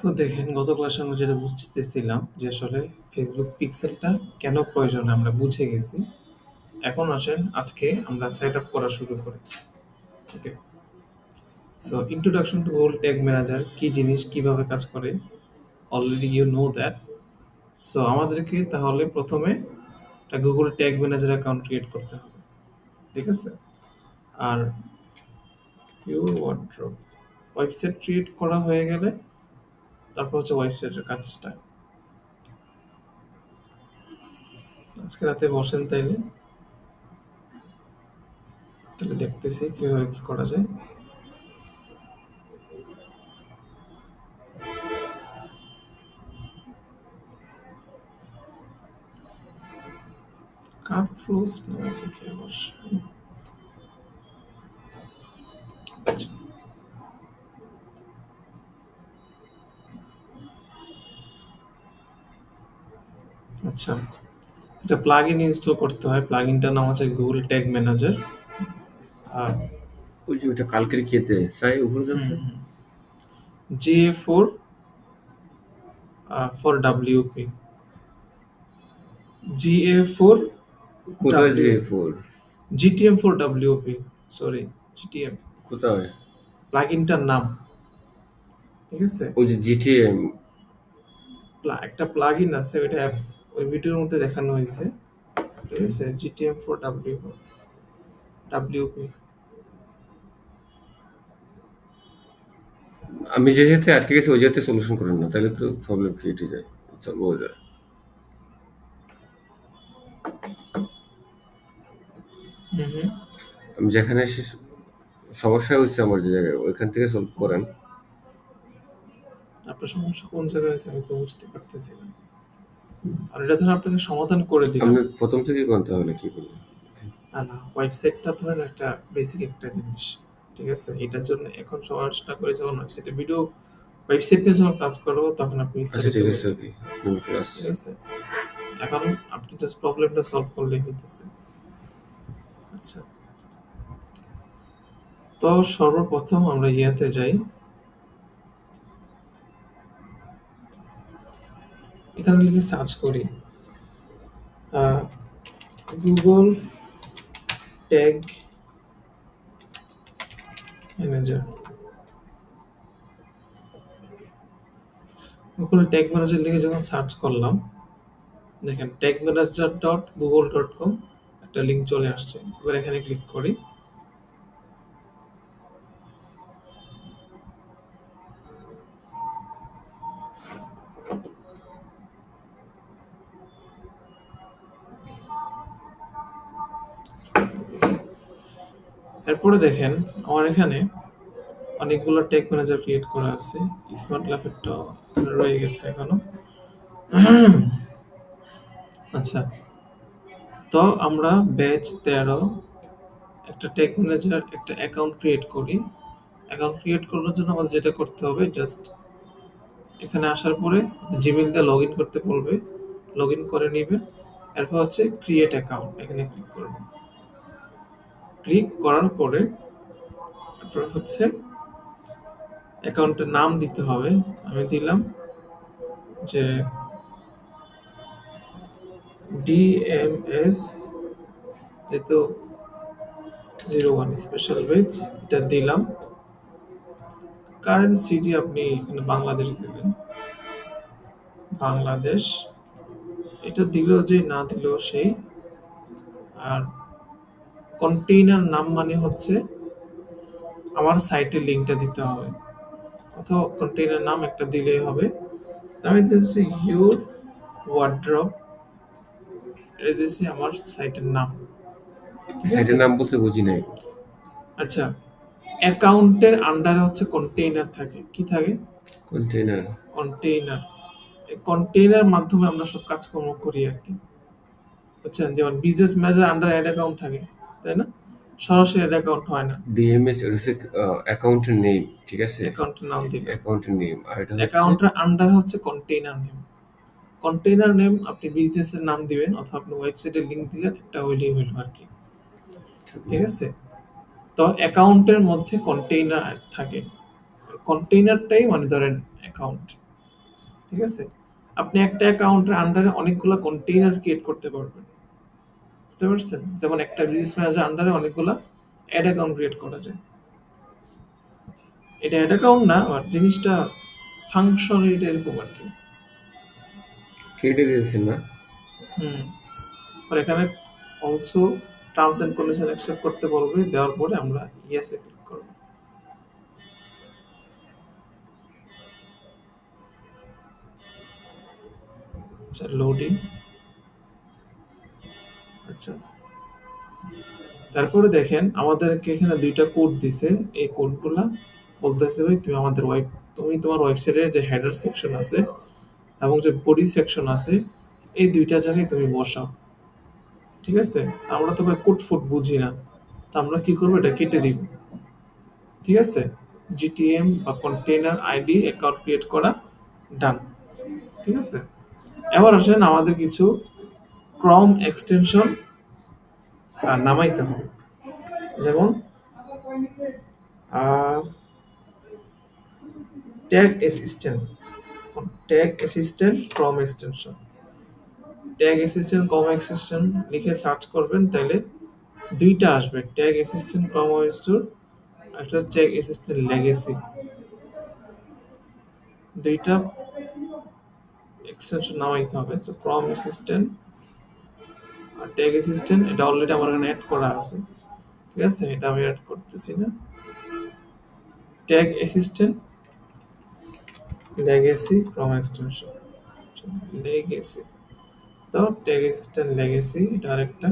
তো দেখেন গত ক্লাসে আমরা যেটা বুঝতেছিলাম যে আসলে ফেসবুক পিক্সেলটা কেন প্রয়োজন আমরা বুঝে গেছি। এখন আসেন আজকে আমরা সেট আপ করা শুরু করি। Okay, so introduction to Google tag manager কি জিনিস, কিভাবে কাজ করে, already you know that. So আমাদেরকে তাহলে প্রথমে একটা Google tag manager account create করতে হবে, ঠিক আছে? আর পিওর ওয়ার্ড্রপ ওয়েবসাইট ক্রিয়েট করা হয়ে গেলে তারপর হচ্ছে ওয়েবসাইটের কাজটা। আজকে রাতে বসেন তাইলে তাহলে দেখতেছি কিভাবে কি করা যায়। কার ফ্লোস নামে আছে কি আবার? আচ্ছা, এটা প্লাগইন ইনস্টল করতে হয়। প্লাগইনটার নাম হচ্ছে গুগল ট্যাগ ম্যানেজার। আর ওই যে ওটা কালকের খেতে চাই উপরে জানতে GA4 ফর WP, GA4 কোথায় যে four GTM for WP, sorry GTM কোথায় প্লাগইনটার নাম, ঠিক আছে? ওই যে জিটিএম একটা প্লাগইন আছে, ওইটা ওই ভিডিওর মধ্যে দেখানো হয়েছে, ঠিক আছে? GTM for WP। আমি যে যেতে আটকে গেছি ওই যেতে সলিউশন করেন না তাহলে তো প্রবলেম ক্রিয়েট হয়ে যায় সলভ হয়ে যায়। আমি যেখানে সমস্যা হচ্ছে আমার যে জায়গায় ওইখান থেকে সলভ করেন। আপনার সমস্যা কোন জায়গায় আছে আমি তো বুঝতে পারতেছি না। আর এটা ধরেন আপনাকে সমাধান করে দিলাম। আমি প্রথম থেকে করতে হলে কি করবো? না, ওয়েবসাইটটা ধরেন একটা বেসিক একটা জিনিস, ঠিক আছে? এটার জন্য এখন সহজটা করে যখন ওয়েবসাইটে ওয়েবসাইট নিয়ে যখন ক্লাস করবো তখন আপনি আচ্ছা বিস্তারিত ঠিক আছে, বুঝবেন, ওকে ক্লাস। ঠিক আছে? এখন আপনি জাস্ট প্রবলেমটা সলভ করলেই হইতেছে। আচ্ছা, তো সর্বপ্রথম আমরা ইয়াতে যাই, এখানে লিখে সার্চ করি Google tag manager. Google tag manager লিখে যখন সার্চ করলাম, দেখেন ট্যাগ ম্যানেজার .google.com একটা লিঙ্ক চলে আসছে। এবার এখানে ক্লিক করি। এরপরে দেখেন আমার এখানে অনেকগুলো ট্যাগ ম্যানেজার ক্রিয়েট করা আছে। স্মার্ট ল্যাপেরটা রয়ে গেছে এখনো। আচ্ছা, তো আমরা ব্যাচ 13 একটা ট্যাগ ম্যানেজার একটা অ্যাকাউন্ট ক্রিয়েট করি। অ্যাকাউন্ট ক্রিয়েট করার জন্য আমাদের যেটা করতে হবে, জাস্ট এখানে আসার পরে জিমেইল দিয়ে লগ ইন করতে বলবে, লগ ইন করে নেবেন। এরপর হচ্ছে ক্রিয়েট অ্যাকাউন্ট, এখানে ক্লিক করবেন। ক্লিক করার পরে তারপর হচ্ছে অ্যাকাউন্টের নাম দিতে হবে। আমি দিলাম যে DMS যেহেতু 01 স্পেশাল বেচ, এটা দিলাম। কারেন্ট সিটি আপনি এখানে বাংলাদেশ দিলেন, বাংলাদেশ। এটা দিল যে না দিল সেই। আর কন্টেইনার নাম মানে হচ্ছে আমার সাইটের লিঙ্কটা দিতে হবে, অথবা কন্টেইনার নাম একটা দিলেই হবে। আমি দিচ্ছি ইউর ওয়ার্ড্রপ, এটা দিচ্ছি আমার সাইটের নাম, ঠিক আছে? সাইটের নাম বলতে বুঝি নাই। আচ্ছা, অ্যাকাউন্টের আন্ডারে হচ্ছে কন্টেইনার থাকে, কি থাকে? কন্টেইনার। কন্টেইনার। কন্টেইনার মাধ্যমে আমরা সব কাজকর্ম করি আর কি, বুঝছেন? যেমন business manager under ad account থাকে, তাই না? সরাসরি অ্যাড অ্যাকাউন্ট হয় না, ডিএমএস এটা হচ্ছে অ্যাকাউন্টের নেম, ঠিক আছে? অ্যাকাউন্টের নাম দিলে। অ্যাকাউন্টের নেম আর এটা হচ্ছে অ্যাকাউন্টের আন্ডার হচ্ছে কন্টেইনার নেম। কন্টেইনার নেম আপনি বিজনেসের নাম দিবেন, অথবা আপনি ওয়েবসাইটের লিঙ্ক দিলেন, একটা হইলেই হইল আর কি, ঠিক আছে? তো অ্যাকাউন্টের মধ্যে কন্টেইনার থাকে, কন্টেইনারটাই মানে ধরেন অ্যাকাউন্ট, ঠিক আছে? আপনি একটা অ্যাকাউন্টের আন্ডারে অনেকগুলা কন্টেইনার ক্রিয়েট করতে পারবেন। বুঝতে পারছেন? যেমন একটা বিজনেস ম্যানেজার আন্ডারে অনেকগুলা অ্যাড অ্যাকাউন্ট ক্রিয়েট করা যায়। এটা অ্যাড অ্যাকাউন্ট না, বাট জিনিসটা ফাংশন এটা এরকম আর কি। কেটে দিয়েছেন না? হুম। আর এখানে also terms and condition accept করতে বলবে, দেওয়ার পরে আমরা ইয়েসে ক্লিক করব। আচ্ছা, লোডিং। আচ্ছা, তারপরে দেখেন আমাদেরকে এখানে দুইটা কোড দিছে। এই কোডগুলা বলতেছে ভাই তুমি তোমার ওয়েবসাইটের যে হেডার সেকশন আছে এবং যে বডি সেকশন আছে এই দুইটা জায়গায় তুমি বসাও। ঠিক আছে? আমরা তো ভাই কোড ফুট বুঝি না, তো আমরা কি করবো, এটা কেটে দিব। ঠিক আছে? জিটিএম বা কন্টেইনার আইডি অ্যাকাউন্ট ক্রিয়েট করা, ডান। ঠিক আছে? এবার আসেন আমাদের কিছু ক্রম এক্সটেনশন নামাইতে হবে। যেমন ট্যাগ অ্যাসিস্ট্যান্ট, ক্রম এক্সটেনশন। ট্যাগ অ্যাসিস্ট্যান্ট ক্রম এক্সটেনশন লিখে সার্চ করবেন, তাহলে দুইটা আসবে, ট্যাগ অ্যাসিস্ট্যান্ট ক্রম স্টোর, একটা ট্যাগ অ্যাসিস্ট্যান্ট লেগেসি। দুইটা এক্সটেনশন নামাইতে হবে। তো ক্রম অ্যাসিস্ট্যান্ট আর ট্যাগ অ্যাসিস্ট্যান্ট এটা অলরেডি আমার এখানে অ্যাড করা আছে। ঠিক আছে? এটা আমি অ্যাড করতেছি না। Tag assistant legacy chrome extension, legacy. তো ট্যাগ অ্যাসিস্ট্যান্ট লেগেসি এটা আরেকটা।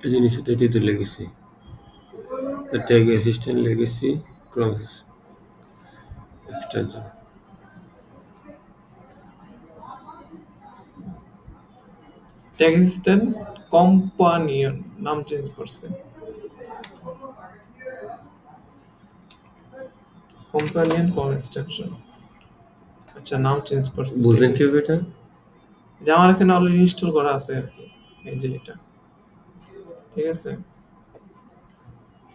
এই জিনিসটা এটাই তো লেগেছি। ট্যাগ অ্যাসিস্ট্যান্ট লেগেছি ক্রস এক্সটেনশন। ট্যাগ অ্যাসিস্ট্যান্ট কম্পানিয়ন নাম চেঞ্জ করছে, কম্পানিয়ন কম এক্সটেনশন। আচ্ছা, নাম চেঞ্জ করছে। বুঝলেন কিভাবে এটা? যে আমার এখানে অলরেডি ইনস্টল করা আছে আর কি, এই যে এটা। ঠিক আছে?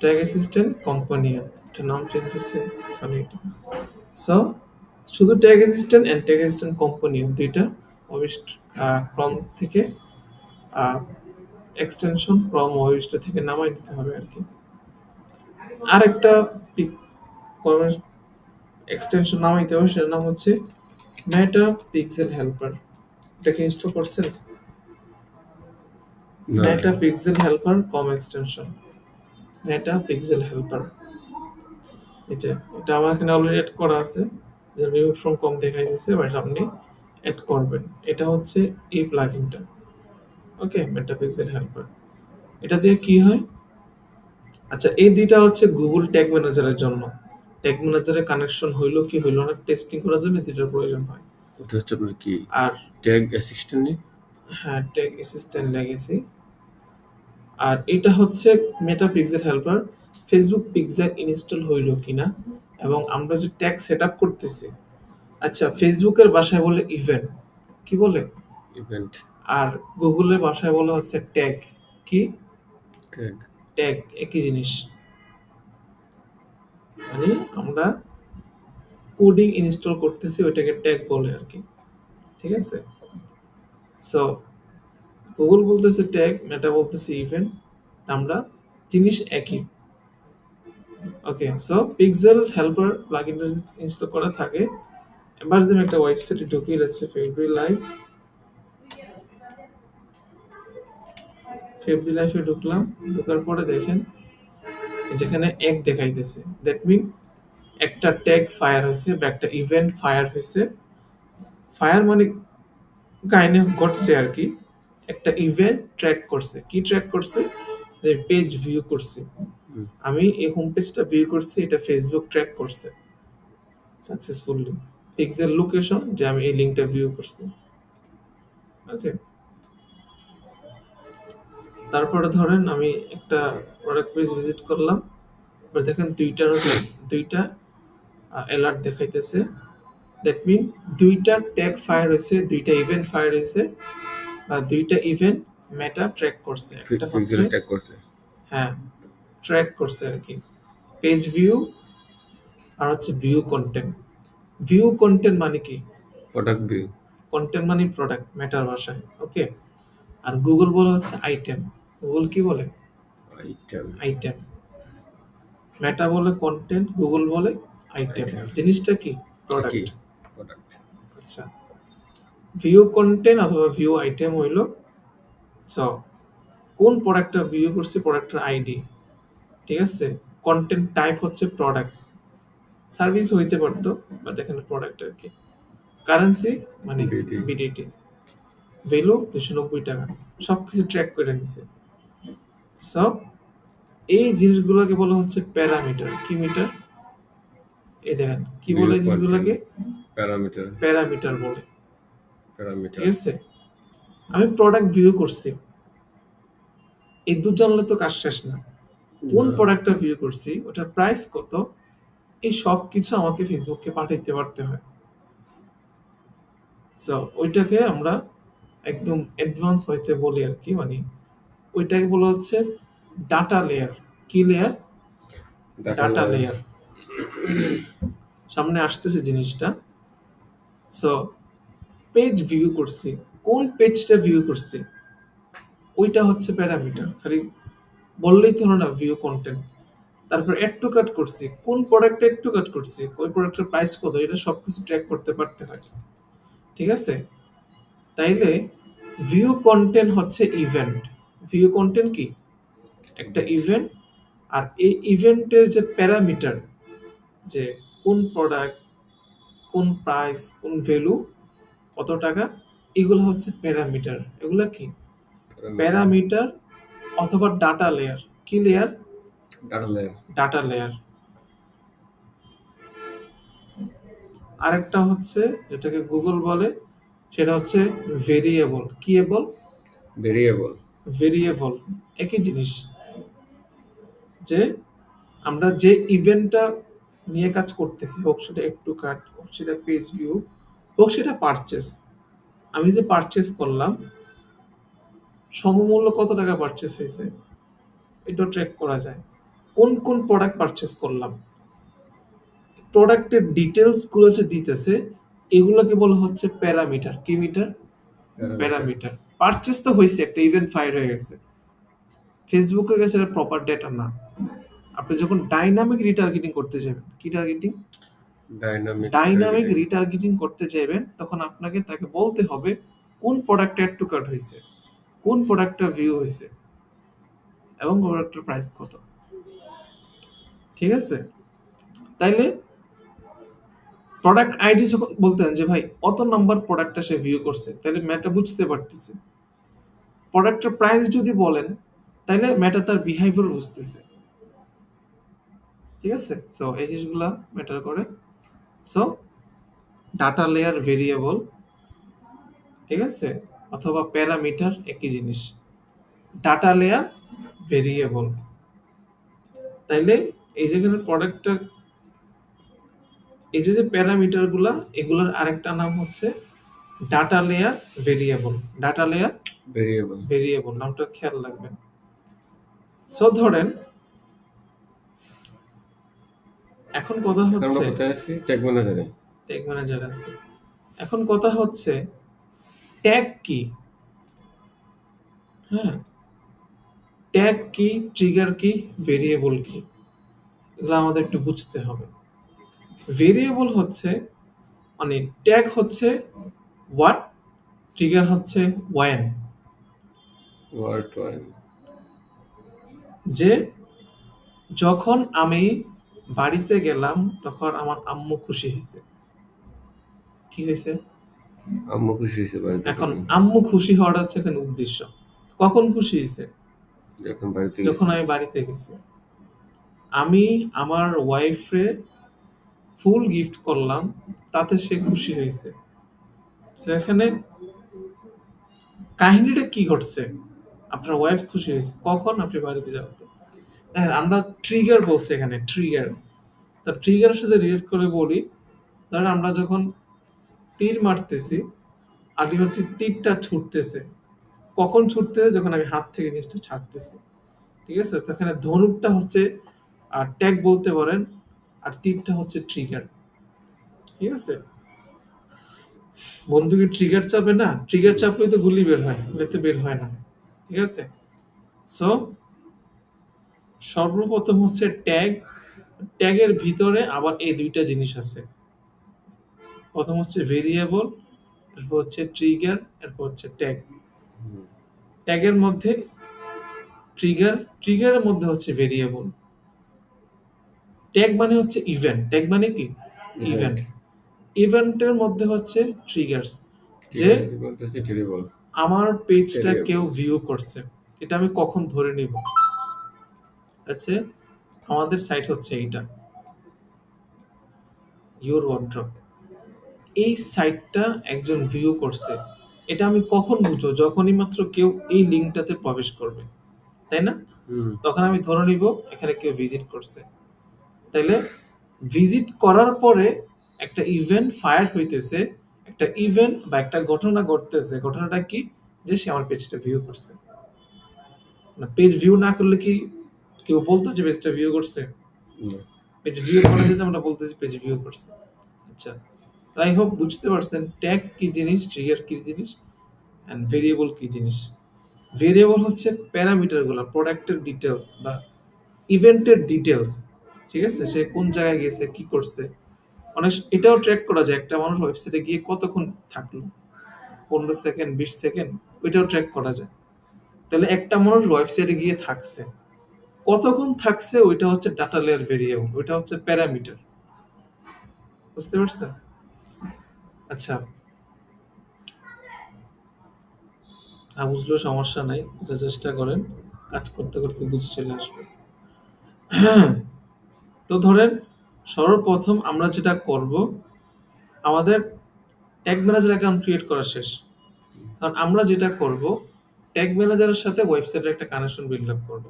ট্যাগ অ্যাসিস্ট্যান্ট কম্পানিয়ন, এটা নাম চেঞ্জ হচ্ছে এখানে এটা। সো শুধু tag assistant and tag assistant companion দুইটা অবিষ্ট ক্রম থেকে এক্সটেনশন ক্রম অবিষ্ট থেকে নামাই দিতে হবে আর কি। আরেকটা এক্সটেনশন নামাইতে হবে, সেটার নাম হচ্ছে মেটা পিক্সেল হেল্পার। এটাকে ইনস্টল করছেন? না। মেটা পিক্সেল হেল্পার কম এক্সটেনশন, মেটা পিক্সেল হেল্পার। এই যে এটা আমার এখানে অলরেডি অ্যাড করা আছে, যে রিমুভ ফ্রম কম দেখাই দিচ্ছে, বাট আপনি অ্যাড করবেন। এটা হচ্ছে এই প্লাগইনটা। ওকে, মেটা পিক্সেল হেল্পার। এটা দিয়ে কি হয়? আচ্ছা, এই দুইটা হচ্ছে গুগল ট্যাগ ম্যানেজারের জন্য। ট্যাগ ম্যানেজারের কানেকশন হইলো কি হইলো না টেস্টিং করার জন্য দুইটার প্রয়োজন হয়। ওটা হচ্ছে আপনার কি আর ট্যাগ অ্যাসিস্ট্যান্ট? হ্যাঁ, ট্যাগ অ্যাসিস্ট্যান্ট লেগেসি। আর এটা হচ্ছে Meta pixel helper Facebook pixel install হইলো কিনা এবং আমরা যে ট্যাগ সেট আপ করতেছি। আচ্ছা, ফেসবুকের ভাষায় বলে ইভেন্ট, কি বলে? ইভেন্ট। আর গুগলের ভাষায় বলে হচ্ছে ট্যাগ। কি? ট্যাগ। ট্যাগ একই জিনিস। মানে আমরা কোডিং ইনস্টল করতেছি, ওইটাকে ট্যাগ বলে আর কি। ঠিক আছে? সো গুগল বলতেছে ট্যাগ, মেটা বলতেছে ইভেন্ট, আমরা জিনিস একই। ওকে, সো পিক্সেল হেল্পার প্লাগইনটা ইনস্টল করা থাকে। এবার যদি আমি একটা ওয়েবসাইটে ঢুকি, লেটস সে ফেব্রি লাইফে ঢুকলাম। ঢোকার পরে দেখেন যেখানে এক দেখাইতেছে, দ্যাট মিন একটা ট্যাগ ফায়ার হয়েছে বা একটা ইভেন্ট ফায়ার হয়েছে। ফায়ার মানে কাইন্ড অফ ঘটছে আর কি। একটা ইভেন্ট ট্র্যাক করছে। কি ট্র্যাক করছে? যে পেজ ভিউ করছি, আমি এই হোম পেজটা ভিউ করছি, এটা ফেসবুক ট্র্যাক করছে সাকসেসফুলি। পিক্সেল লোকেশন, যে আমি এই লিঙ্কটা ভিউ করছি। ওকে, তারপরে ধরেন আমি একটা প্রোডাক্ট পেজ ভিজিট করলাম, এবার দেখেন দুইটা অ্যালার্ট দেখাইতেছে। দ্যাট মিন দুইটা ট্যাগ ফায়ার হয়েছে, দুইটা ইভেন্ট ফায়ার হয়েছে, বা দুইটা ইভেন্ট মেটা ট্র্যাক করছে। একটা হচ্ছে, পিক্সেল ট্যাগ করছে। হ্যাঁ, ট্র্যাক করছে আর কি, পেজ ভিউ আর হচ্ছে ভিউ কন্টেন্ট। ভিউ কন্টেন্ট মানে কি? প্রোডাক্ট ভিউ, কন্টেন্ট মানে প্রোডাক্ট মেটার ভাষায়, ওকে। আর গুগল বলে হচ্ছে আইটেম। গুগল কি বলে? Item, item. মেটা বলে কন্টেন্ট, গুগল বলে আইটেম। আইটেম জিনিসটা কি? কি? প্রোডাক্ট। প্রোডাক্ট। আচ্ছা, ভিউ কন্টেন্ট অথবা ভিউ আইটেম হইল সো কোন প্রোডাক্টটা ভিউ করছে, প্রোডাক্টের আইডি, ঠিক আছে। কন্টেন্ট টাইপ হচ্ছে প্রোডাক্ট, সার্ভিস হইতে পারতো বাট এখানে প্রোডাক্ট আর কি। কারেন্সি মানে বিডি, বিডিটি। ভ্যালু 290 টাকা, সবকিছু ট্র্যাক করে নিছে। সব এই জিনিসগুলোকে বলা হচ্ছে প্যারামিটার। কি মিটার? এই দেখেন কি ভিউ বলে এই কন্টেন্ট, জিনিসগুলোকে? প্যারামিটার, প্যারামিটার বলে, ঠিক প্যারামিটার। আছে। আমি প্রোডাক্ট ভিউ করছি, এই দু জানলে তো কাজ শেষ না। কোন প্রোডাক্টটা ভিউ করছি, ওটার প্রাইস কত, এই সব কিছু আমাকে ফেসবুককে পাঠাইতে পারতে হয়। সো ওইটাকে আমরা একদম অ্যাডভান্স হইতে বলি আর কি, মানে ওইটাকে বলা হচ্ছে ডাটা লেয়ার। কি layer? Data data layer, layer. সামনে আসতেছে জিনিসটা। সো পেজ ভিউ করছি, কোন পেজটা ভিউ করছি, ওইটা হচ্ছে প্যারামিটার। খালি বললেই তো হলো না ভিউ কন্টেন্ট। তারপর এড টু কাট করছি, কোন প্রোডাক্ট এড টু কাট করছি, ওই প্রোডাক্টের প্রাইস কত, এটা সবকিছু ট্র্যাক করতে পারতে হয়, ঠিক আছে। তাইলে ভিউ কন্টেন্ট হচ্ছে ইভেন্ট। ভিউ কন্টেন্ট কি? একটা ইভেন্ট। আর এই ইভেন্টের যে প্যারামিটার, যে কোন প্রোডাক্ট, কোন প্রাইস, কোন ভ্যালু, কত টাকা, এগুলো হচ্ছে প্যারামিটার। এগুলো কি? প্যারামিটার, প্যারামিটার অথবা ডাটা লেয়ার। কি layer? Data layer. Data layer. আরেকটা হচ্ছে যেটাকে গুগল বলে, সেটা হচ্ছে ভেরিয়েবল। কি এবল? Variable, variable. একই জিনিস, যে আমরা যে ইভেন্টটা নিয়ে কাজ করতেছি, হোক সেটা একটু কাট, হোক সেটা পেজ ভিউ, হোক সেটা পারচেস। আমি যে পারচেস করলাম, সমমূল্য কত টাকা পারচেস হয়েছে, এটা ট্র্যাক করা যায়। কোন কোন প্রোডাক্ট পারচেস করলাম, প্রোডাক্টের ডিটেলস গুলো যে দিতেছে, এগুলোকে বলা হচ্ছে প্যারামিটার। কি মিটার? প্যারামিটার। প্যারামিটার। পারচেস তো হয়েছে, একটা ইভেন্ট ফাইল হয়ে গেছে, ফেসবুকের কাছে এটা প্রপার ডেটা না। আপনি যখন ডাইনামিক রিটার্গেটিং করতে যাবেন, কি targeting? Dynamic dynamic targeting, retargeting করতে চাইবেন, তখন আপনাকে তাকে বলতে হবে কোন প্রোডাক্ট অ্যাড টু কার্ট হয়েছে, কোন প্রোডাক্টটা ভিউ হয়েছে, এবং প্রোডাক্টের প্রাইস কত, ঠিক আছে। তাইলে প্রোডাক্ট আইডি যখন বলতেন যে ভাই অত নাম্বার প্রোডাক্টটা সে ভিউ করছে, তাহলে ম্যাটা বুঝতে পারতেছে। প্রোডাক্টের প্রাইস যদি বলেন, তাহলে ম্যাটা তার বিহেভিয়ার বুঝতেছে, ঠিক আছে। সো এই জিনিসগুলা ম্যাটার করে। সো ডাটা লেয়ার ভেরিয়েবল, ঠিক আছে, অথবা প্যারামিটার একই জিনিস। Data layer variable. তাইলে এই যেখানে প্রোডাক্টটা, এই যে প্যারামিটার গুলা, এগুলোর আরেকটা নাম হচ্ছে data layer variable. Data layer variable. Variable, নামটা খেয়াল রাখবেন। সো ধরেন এখন কথা এখন আমরা হচ্ছে, কোথায় আছি? ট্যাগ ম্যানেজারে। ট্যাগ ম্যানেজার আছে। এখন কথা হচ্ছে ট্যাগ কি? হ্যাঁ, ট্যাগ কি, ট্রিগার কি, ভেরিয়েবল কি, এগুলো আমাদের একটু বুঝতে হবে। ভেরিয়েবল হচ্ছে, মানে ট্যাগ হচ্ছে হোয়াট, ট্রিগার হচ্ছে ওয়েন। ওয়ার্ড ওয়ান, যে যখন আমি বাড়িতে গেলাম, তখন আমার আম্মু খুশি হয়েছে। কি হয়েছে? আম্মু খুশি হয়েছে বাড়িতে এখন গেলাম। আম্মু খুশি হওয়াটা হচ্ছে এখানে উদ্দেশ্য। কখন খুশি হয়েছে? যখন বাড়িতে যখন গেছি। আমি বাড়িতে গেছি। আমি আমার ওয়াইফরে ফুল গিফট করলাম, তাতে সে খুশি হয়েছে। তো এখানে কাহিনীটা কি ঘটছে? আপনার ওয়াইফ খুশি হয়েছে কখন? আপনি বাড়িতে যাওয়াতে। দেখেন, আমরা ট্রিগার বলছি এখানে, ট্রিগার। তা ট্রিগারের সাথে রিলেট করে বলি, ধরেন আমরা যখন তীর মারতেছি, আলটিমেটলি তীরটা ছুটতেছে। কখন ছুটতেছে? যখন আমি হাত থেকে জিনিসটা ছাড়তেছি, ঠিক আছে। তো এখানে ধনুকটা হচ্ছে আর ট্যাগ বলতে পারেন, আর তীরটা হচ্ছে ট্রিগার। ঠিক আছে? বন্দুকে ট্রিগার চাপে না, ট্রিগার হুম, চাপলেই তো গুলি বের হয়, এতে বের হয় না। ঠিক আছে? সো সর্বপ্রথম হচ্ছে ট্যাগ, ট্যাগের ভিতরে আবার এই দুইটা জিনিস আছে। প্রথম হচ্ছে ভেরিয়েবল, এরপর হচ্ছে ট্রিগার, এরপর হচ্ছে ট্যাগ। হুম, ট্যাগের মধ্যে ট্রিগার, ট্রিগারের মধ্যে হচ্ছে ভেরিয়েবল। ট্যাগ মানে হচ্ছে ইভেন্ট, ট্যাগ মানে কি? ইভেন্ট। ইভেন্ট। ইভেন্টের মধ্যে হচ্ছে ট্রিগার্স, যে ট্রিগার বলতেছে টেরিবল, আমার পেজটা কেউ টেরিবল। ভিউ করছে, এটা আমি কখন ধরে নিব? আচ্ছা, আমাদের সাইট হচ্ছে এইটা, ইউর ওয়ার্ড্রপ। এই সাইটটা একজন ভিউ করছে, এটা আমি কখন বুঝবো? যখনই মাত্র কেউ এই লিঙ্কটাতে প্রবেশ করবে, তাই না? হুম, তখন আমি ধরে নিব এখানে কেউ ভিজিট করছে। তাইলে ভিজিট করার পরে একটা ইভেন্ট ফায়ার হইতেছে, একটা ইভেন্ট বা একটা ঘটনা ঘটতেছে। ঘটনাটা কি? যে সে আমার পেজটা ভিউ করছে। না, পেজ ভিউ না করলে কি কেউ বলতো যে পেজটা ভিউ করছে? না। পেজ ভিউ করা যেতে আমরা বলতেছি পেজ ভিউ করছে। আচ্ছা, আই হোপ বুঝতে পারছেন ট্যাগ কি জিনিস, ট্রিগার কি জিনিস, এন্ড ভেরিয়েবল কি জিনিস। ভেরিয়েবল হচ্ছে প্যারামিটারগুলো, প্রোডাক্টের ডিটেলস বা ইভেন্টের ডিটেলস। ঠিক আছে? সে কোন জায়গায় গেছে, কি করছে। অনেক এটাও ট্র্যাক করা যায়, একটা মানুষ ওয়েবসাইটে গিয়ে কতক্ষণ থাকলো, 15 সেকেন্ড, 20 সেকেন্ড, ওইটাও ট্র্যাক করা যায়। তাহলে একটা মানুষ ওয়েবসাইটে গিয়ে থাকছে, কতক্ষণ থাকছে, ওইটা হচ্ছে ডাটা লেয়ার ভেরিয়েবল, ওইটা হচ্ছে প্যারামিটার। বুঝতে পারছেন? আচ্ছা, না বুঝলেও সমস্যা নাই, বুঝার চেষ্টা করেন, কাজ করতে করতে বুঝে চলে আসবে। তো ধরেন সর্বপ্রথম আমরা যেটা করব, আমাদের ট্যাগ ম্যানেজার অ্যাকাউন্ট ক্রিয়েট করা শেষ। কারণ আমরা যেটা করব, ট্যাগ ম্যানেজারের সাথে ওয়েবসাইটের একটা কানেকশন বিল্ড আপ করব।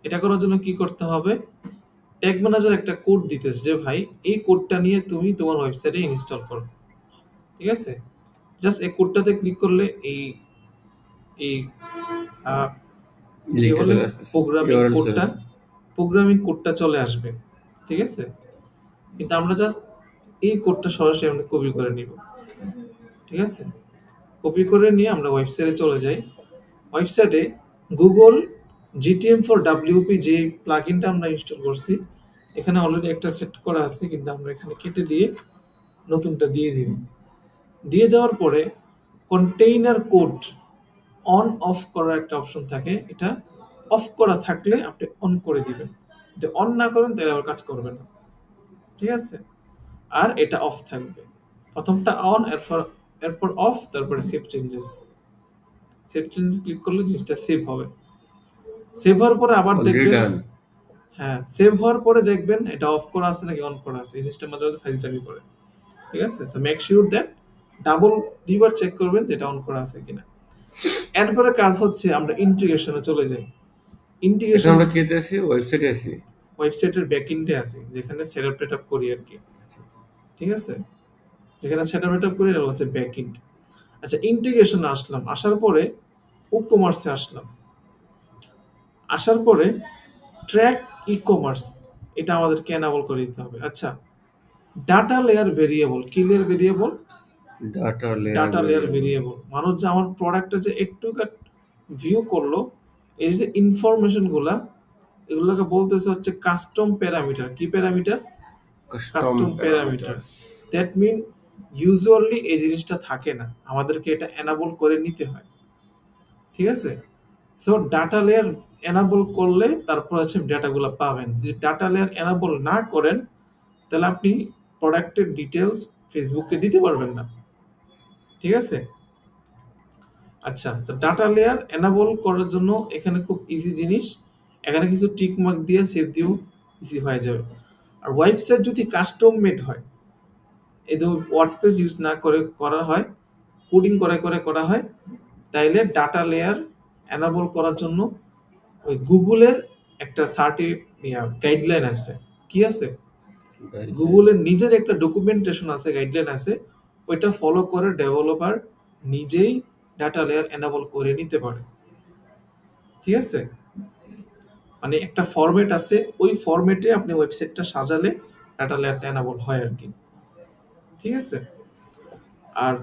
এটা করার জন্য কি করতে হবে? ট্যাগ ম্যানেজার একটা কোড দিতেছে যে ভাই এই কোডটা নিয়ে তুমি তোমার ওয়েবসাইটে ইনস্টল করো। ঠিক আছে? জাস্ট এই কোডটাতে ক্লিক করলে এই এই আহ, কি লিঙ্কটা বলে, চলে আসতেছে, প্রোগ্রামিং ইউআরএল চলে কোডটা, আসছে। চলে আসবে। ঠিক আছে? কিন্তু আমরা জাস্ট এই কোডটা সরাসরি আমরা কপি করে নিব। ঠিক আছে? কপি করে নিয়ে আমরা ওয়েবসাইটে চলে যাই। ওয়েবসাইটে গুগল জিটিএম ফর ডাব্লিউপি যে প্লাগইনটা আমরা ইনস্টল করছি, এখানে অলরেডি একটা সেট করা আছে, কিন্তু আমরা এখানে কেটে দিয়ে নতুনটা দিয়ে দিব। দিয়ে দেওয়ার পরে কন্টেইনার কোড অন অফ করার একটা অপশন থাকে, এটা অফ করা থাকলে আপনি অন করে দিবেন, যদি অন না করেন তাহলে আবার কাজ করবে না। ঠিক আছে? আর এটা অফ থাকবে, প্রথমটা অন, এরপর এরপর অফ, তারপরে save changes. Save changes click করলে জিনিসটা সেভ হবে। সেভ হওয়ার পরে আবার অলরেডি দেখবেন, ডান। হ্যাঁ, সেভ হওয়ার পরে দেখবেন এটা অফ করা আছে নাকি অন করা আছে, এই জিনিসটা মাঝে মাঝে ফাইজলামি করে। ঠিক আছে? So make sure that double দুইবার চেক করবেন যে এটা অন করা আছে কিনা। এরপরে কাজ হচ্ছে আমরা ইন্টিগ্রেশনে চলে যাই। এখন ইন্টিগ্রেশন আমরা কেতে আছি, ওয়েবসাইটে আছি। ওয়েবসাইটের ব্যাকএন্ডে আছে, যেখানে সেটআপ টেটআপ করি আর কি। আচ্ছা, আচ্ছা। ঠিক আছে? যেখানে সেটআপ টেটআপ করি এটা হচ্ছে ব্যাকএন্ড। আচ্ছা, ইন্টিগ্রেশনে আসলাম, আসার পরে ই কমার্সে আসলাম, আসার পরে ট্র্যাক ই কমার্স, এটা আমাদেরকে এনাবল করে দিতে হবে। আচ্ছা, ডাটা লেয়ার ভেরিয়েবল, কি layer variable? Data layer data layer variable. Variable. মানুষ যে আমার প্রোডাক্টটা যে একটু ভিউ করলো, এই যে ইনফরমেশন গুলা, এগুলোকে বলতেছে হচ্ছে কাস্টম প্যারামিটার। কি parameter? Custom custom parameter. Parameters. That mean usually এই জিনিসটা থাকে না, আমাদেরকে এটা এনাবল করে নিতে হয়। ঠিক আছে? সো ডাটা লেয়ার এনাবল করলে তারপর হচ্ছে ডাটাগুলো পাবেন। যদি ডাটা লেয়ার এনাবল না করেন, তাহলে আপনি প্রোডাক্টের ডিটেলস ফেসবুককে দিতে পারবেন না। ঠিক আছে? আচ্ছা, তো ডাটা লেয়ার এনাবল করার জন্য এখানে খুব ইজি জিনিস, এখানে কিছু টিক মার্ক দিয়ে সেভ দিও, ইজি হয়ে যাবে। আর ওয়েবসাইট যদি কাস্টম মেড হয়, এই ওয়ার্ডপ্রেস ইউজ না করে করা হয়, কোডিং করা হয়, তাইলে ডাটা লেয়ার এনাবল করার জন্য ওই গুগলের একটা গাইডলাইন আছে। কি আছে? গাইডলাইন। গুগলের নিজের একটা ডকুমেন্টেশন আছে, গাইডলাইন আছে, ওইটা ফলো করে ডেভেলপার নিজেই ডাটা লেয়ার এনাবল করে নিতে পারে। ঠিক আছে? মানে একটা ফরম্যাট আছে, ওই ফরম্যাটে আপনি ওয়েবসাইটটা সাজালে ডাটা লেয়ারটা এনাবল হয় আর কি। ঠিক আছে? আর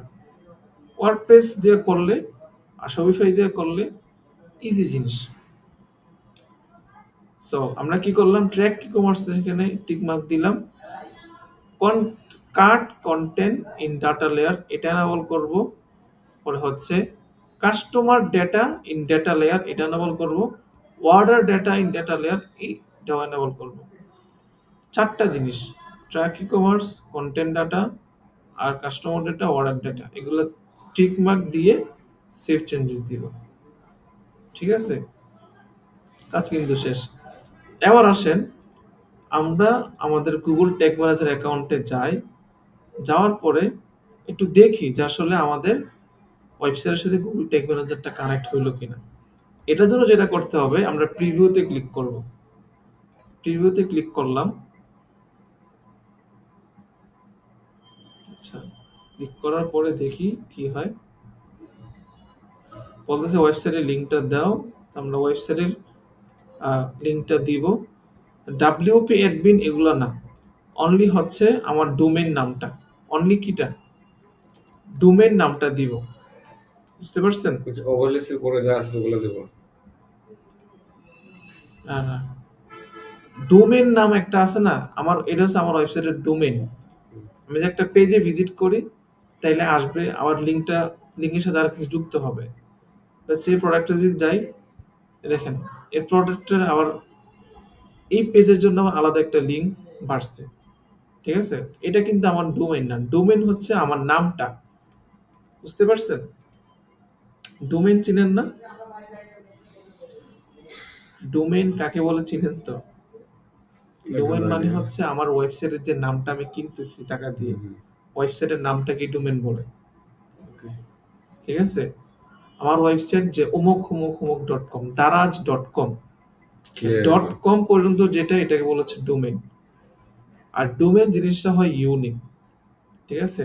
ওয়ার্ডপ্রেস দিয়ে করলে আর শপিফাই দিয়ে করলে ইজি জিনিস। সো আমরা কি করলাম, ট্র্যাক ই কমার্স এখানে টিক মার্ক দিলাম। Cart content in data layer এটা এনেবল করব। পরে হচ্ছে customer data in data layer এটা এনেবল করব। Order data in data layer এইটাও এনেবল করব। চারটা জিনিস, track e commerce, content data আর কাস্টমার ডেটা, অর্ডার ডেটা, এগুলো টিক মার্ক দিয়ে সেভ চেঞ্জেস দিব। ঠিক আছে, কাজ কিন্তু শেষ। এবার আসেন আমরা আমাদের গুগল ট্যাগ ম্যানেজার অ্যাকাউন্টে যাই। যাওয়ার পরে একটু দেখি যে আসলে আমাদের ওয়েবসাইটের সাথে গুগল ট্যাগ ম্যানেজারটা কানেক্ট হইলো কিনা। এটার জন্য যেটা করতে হবে, আমরা প্রিভিউতে ক্লিক করব। প্রিভিউতে ক্লিক করলাম। আচ্ছা, ক্লিক করার পরে দেখি কি হয়। বলতেছে ওয়েবসাইটের লিঙ্কটা দাও। আমরা ওয়েবসাইটের লিঙ্কটা দিব। ডাব্লিউপি অ্যাডমিন এগুলো না, অনলি হচ্ছে আমার ডোমেইন নামটা, অনলি কিটা ডোমেইন নামটা দিব। বুঝতে পারছেন? ওভারলেসের পরে যা আছে ওগুলো দেবো। না না, ডোমেইন নাম একটা আছে না আমার, এটা হচ্ছে আমার ওয়েবসাইটের ডোমেইন। আমি যে একটা পেজে ভিজিট করি তাইলে আসবে আমার লিঙ্কের সাথে আর কিছু যুক্ত হবে। সেই প্রোডাক্টে যদি যাই, দেখেন এই প্রোডাক্টের আবার এই পেজের জন্য আমার আলাদা একটা লিঙ্ক বাড়ছে। ঠিক আছে, এটা কিন্তু আমার ডোমেইন না, ডোমেইন হচ্ছে আমার নামটা। বুঝতে পারছেন? ডোমেইন চিনেন না? ডোমেইন কাকে বলে চিনেন তো? ডোমেইন মানে হচ্ছে আমার ওয়েবসাইটের যে নামটা আমি কিনতেছি টাকা দিয়ে, ওয়েবসাইটের নামটাকে ডোমেইন বলে। ঠিক আছে, আমার ওয়েবসাইট যে অমুক অমুক অমুক .com, daraz.com, .com পর্যন্ত যেটা, এটাকে বলেছে ডোমেইন। আর ডোমেইন জিনিসটা হয় ইউনিক। ঠিক আছে,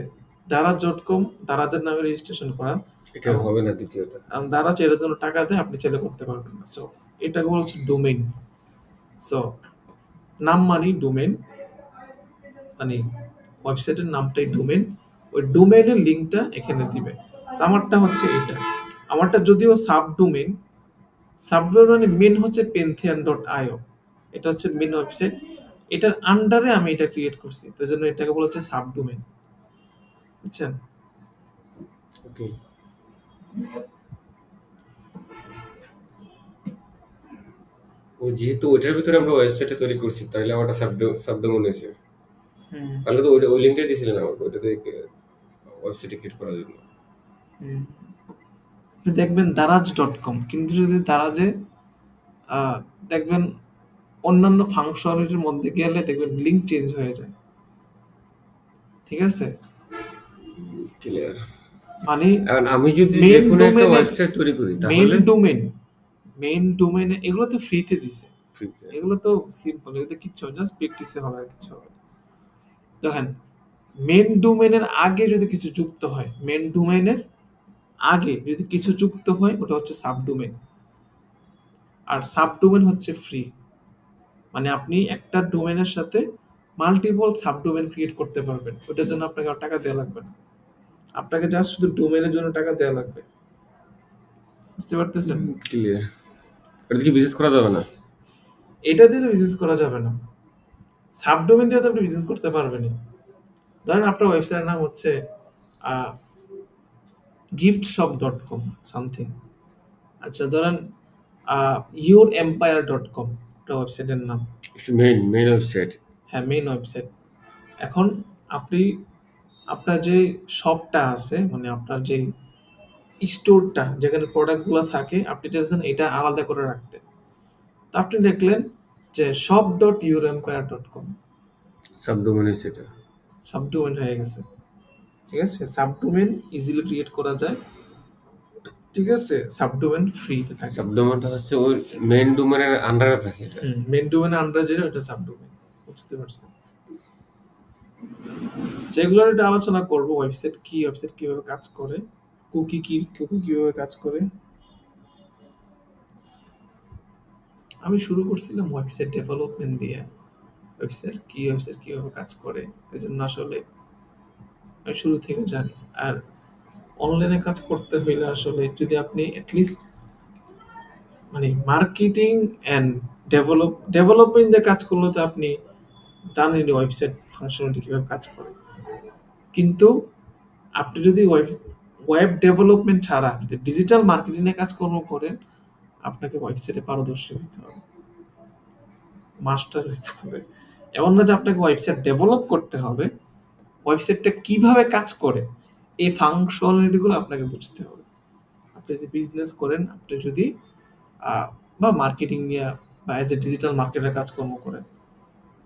daraz.com দারাজের নামে রেজিস্ট্রেশন করা, এটা হবে না দ্বিতীয়টা। দারাজ এর জন্য টাকা দেয়, আপনি চাইলে করতে পারবেন না। সো এটাকে বলছে ডোমেইন। সো নাম মানি ডোমেইন, মানে ওয়েবসাইটের নামটাই ডোমেইন। ওই ডোমেইনের লিঙ্কটা এখানে দিবেন। আমারটা হচ্ছে এটা, আমারটা যদিও সাবডোমেইন। সাবডোমেইন মানে মেন হচ্ছে pantheon.io, এটা হচ্ছে মেন ওয়েবসাইট। এটার আন্ডারে আমি এটা ক্রিয়েট করছি, তো জন্য এটাকে বলা হচ্ছে সাবডোমেইন। বুঝছেন? ওকে, ও যেহেতু ওইটার ভিতরে আমরা ওয়েবসাইটে তৈরি করছি, তাহলে আমার সাবডোমেইন হয়েছে। তাহলে তো ওই লিঙ্কটাই দিয়েছিলেন আমাকে, ওইটাতে ওয়েবসাইটে ক্রিয়েট করার জন্য। দেখবেন daraz.com, কিন্তু যদি দারাজে দেখবেন অন্যান্য ফাংশনালিটির মধ্যে গেলে দেখবেন লিঙ্ক চেঞ্জ হয়ে যায়। ঠিক আছে, ক্লিয়ার। মানে এখন আমি যদি যে কোনো একটা ওয়েবসাইট তৈরি করি তাহলে মেইন ডোমেইনে এগুলো তো ফ্রিতে দিছে, এগুলো তো সিম্পল, এগুলো কিচ্ছু জাস্ট প্র্যাকটিসে হবে আর কিছু হবে। দেখেন মেইন ডোমেইনের আগে যদি কিছু যুক্ত হয়, মেইন ডোমেইনের আগে যদি কিছু যুক্ত হয়, ওটা হচ্ছে সাবডোমেইন। আর সাবডোমেইন হচ্ছে ফ্রি, মানে আপনি একটা ডোমেইনের সাথে মাল্টিপল সাবডোমেইন ক্রিয়েট করতে পারবেন। ওটার জন্য আপনাকে আর টাকা দেওয়া লাগবে না, আপনাকে জাস্ট শুধু ডোমেইনের জন্য টাকা দেওয়া লাগবে। বুঝতে পারতেছেন? ক্লিয়ার। এটা কি বিজনেস করা যাবে না? এটা দিয়ে তো বিজনেস করা যাবে না, সাবডোমেইন দিয়ে তো আপনি বিজনেস করতে পারবেন। ধরেন আপনার ওয়েবসাইটের নাম হচ্ছে giftshop.com সামথিং। আচ্ছা, ধরেন yourempire.com একটা ওয়েবসাইটের নাম। Main website. হ্যাঁ, মেইন ওয়েবসাইট। এখন আপনি আপনার যে শপটা আছে, মানে আপনার যে স্টোরটা যেখানে প্রোডাক্টগুলো থাকে, আপনি চাইছেন এটা আলাদা করে রাখতে। তা আপনি দেখলেন যে shop.yourempire.com সাবডোমেইন সেটা সাবডোমেইন হয়ে গেছে। ঠিক আছে, সাবডোমেইন ইজিলি ক্রিয়েট করা যায়। ঠিক আছে, সাবডোমেইন ফ্রিতে থাকে। সাবডোমেইনটা হচ্ছে ওই মেইন ডোমেইনের আন্ডারে থাকে এটা। মেইন ডোমেইনের আন্ডারে যেটা, ওটা সাবডোমেইন। বুঝতে পারছেন? যেগুলোর এটা আলোচনা করব, ওয়েবসাইট কিভাবে কাজ করে, কুকি কিভাবে কাজ করে। আমি শুরু করছিলাম ওয়েবসাইট ডেভেলপমেন্ট দিয়ে, ওয়েবসাইট কিভাবে কাজ করে, এই জন্য আসলে আমি শুরু থেকে জানি। আর অনলাইনে কাজ করতে হইলে আসলে যদি আপনি অ্যাটলিস্ট মানে মার্কেটিং অ্যান্ড ডেভেলপিং দিয়ে কাজ করলে তো আপনি জানেনই ওয়েবসাইট ফাংশনালিটি কিভাবে কাজ করে। কিন্তু আপনি যদি ওয়েব ডেভেলপমেন্ট ছাড়া যদি ডিজিটাল মার্কেটিং এ কাজকর্ম করেন, আপনাকে ওয়েবসাইটে পারদর্শী হতে হবে, মাস্টার হতে হবে। এমন না যে আপনাকে ওয়েবসাইট ডেভেলপ করতে হবে, ওয়েবসাইটটা কিভাবে কাজ করে এই ফাংশনালিটিগুলো আপনাকে বুঝতে হবে। আপনি যদি বিজনেস করেন, আপনি যদি বা মার্কেটিং নিয়ে বা এজ এ ডিজিটাল মার্কেটের কাজকর্ম করেন,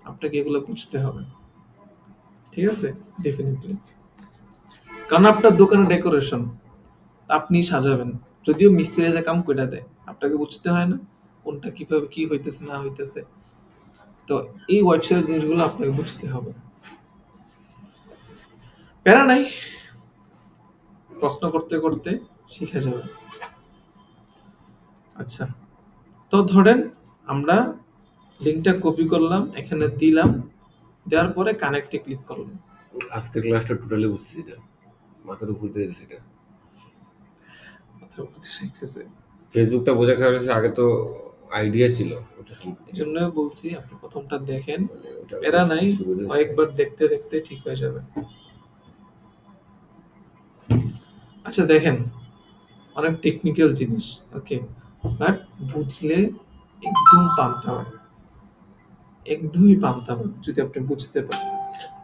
আপনাকে এগুলো বুঝতে হবে। ঠিক আছে, ডেফিনেটলি। কারণ আপনার দোকানের ডেকোরেশন আপনি সাজাবেন, যদিও মিস্ত্রি যে কাম কইরা দেয়, আপনাকে বুঝতে হয় না কোনটা কিভাবে কি হইতেছে না হইতেছে। তো এই ওয়েবসাইটের জিনিসগুলো আপনাকে বুঝতে হবে। প্যারা নাই, প্রশ্ন করতে করতে শিখে যাবে। আচ্ছা, তো ধরেন আমরা লিঙ্কটা কপি করলাম, এখানে দিলাম, দেওয়ার পরে কানেক্টে ক্লিক করলাম। আজকের ক্লাসটা টোটালি বুঝছি না, মাথার উপর দিয়ে দিয়েছে এটা। ফেসবুকটা বোঝা খারাপ হয়েছে, আগে তো আইডিয়া ছিল ওটা সম্পর্কে, এই জন্য বলছি আপনি প্রথমটা দেখেন, প্যারা নাই, কয়েকবার দেখতে দেখতে ঠিক হয়ে যাবে। আচ্ছা দেখেন, অনেক টেকনিক্যাল জিনিস, ওকে, বাট বুঝলে একদম পান্তা হয়, একদমই পান্তা হয় যদি আপনি বুঝতে পারেন।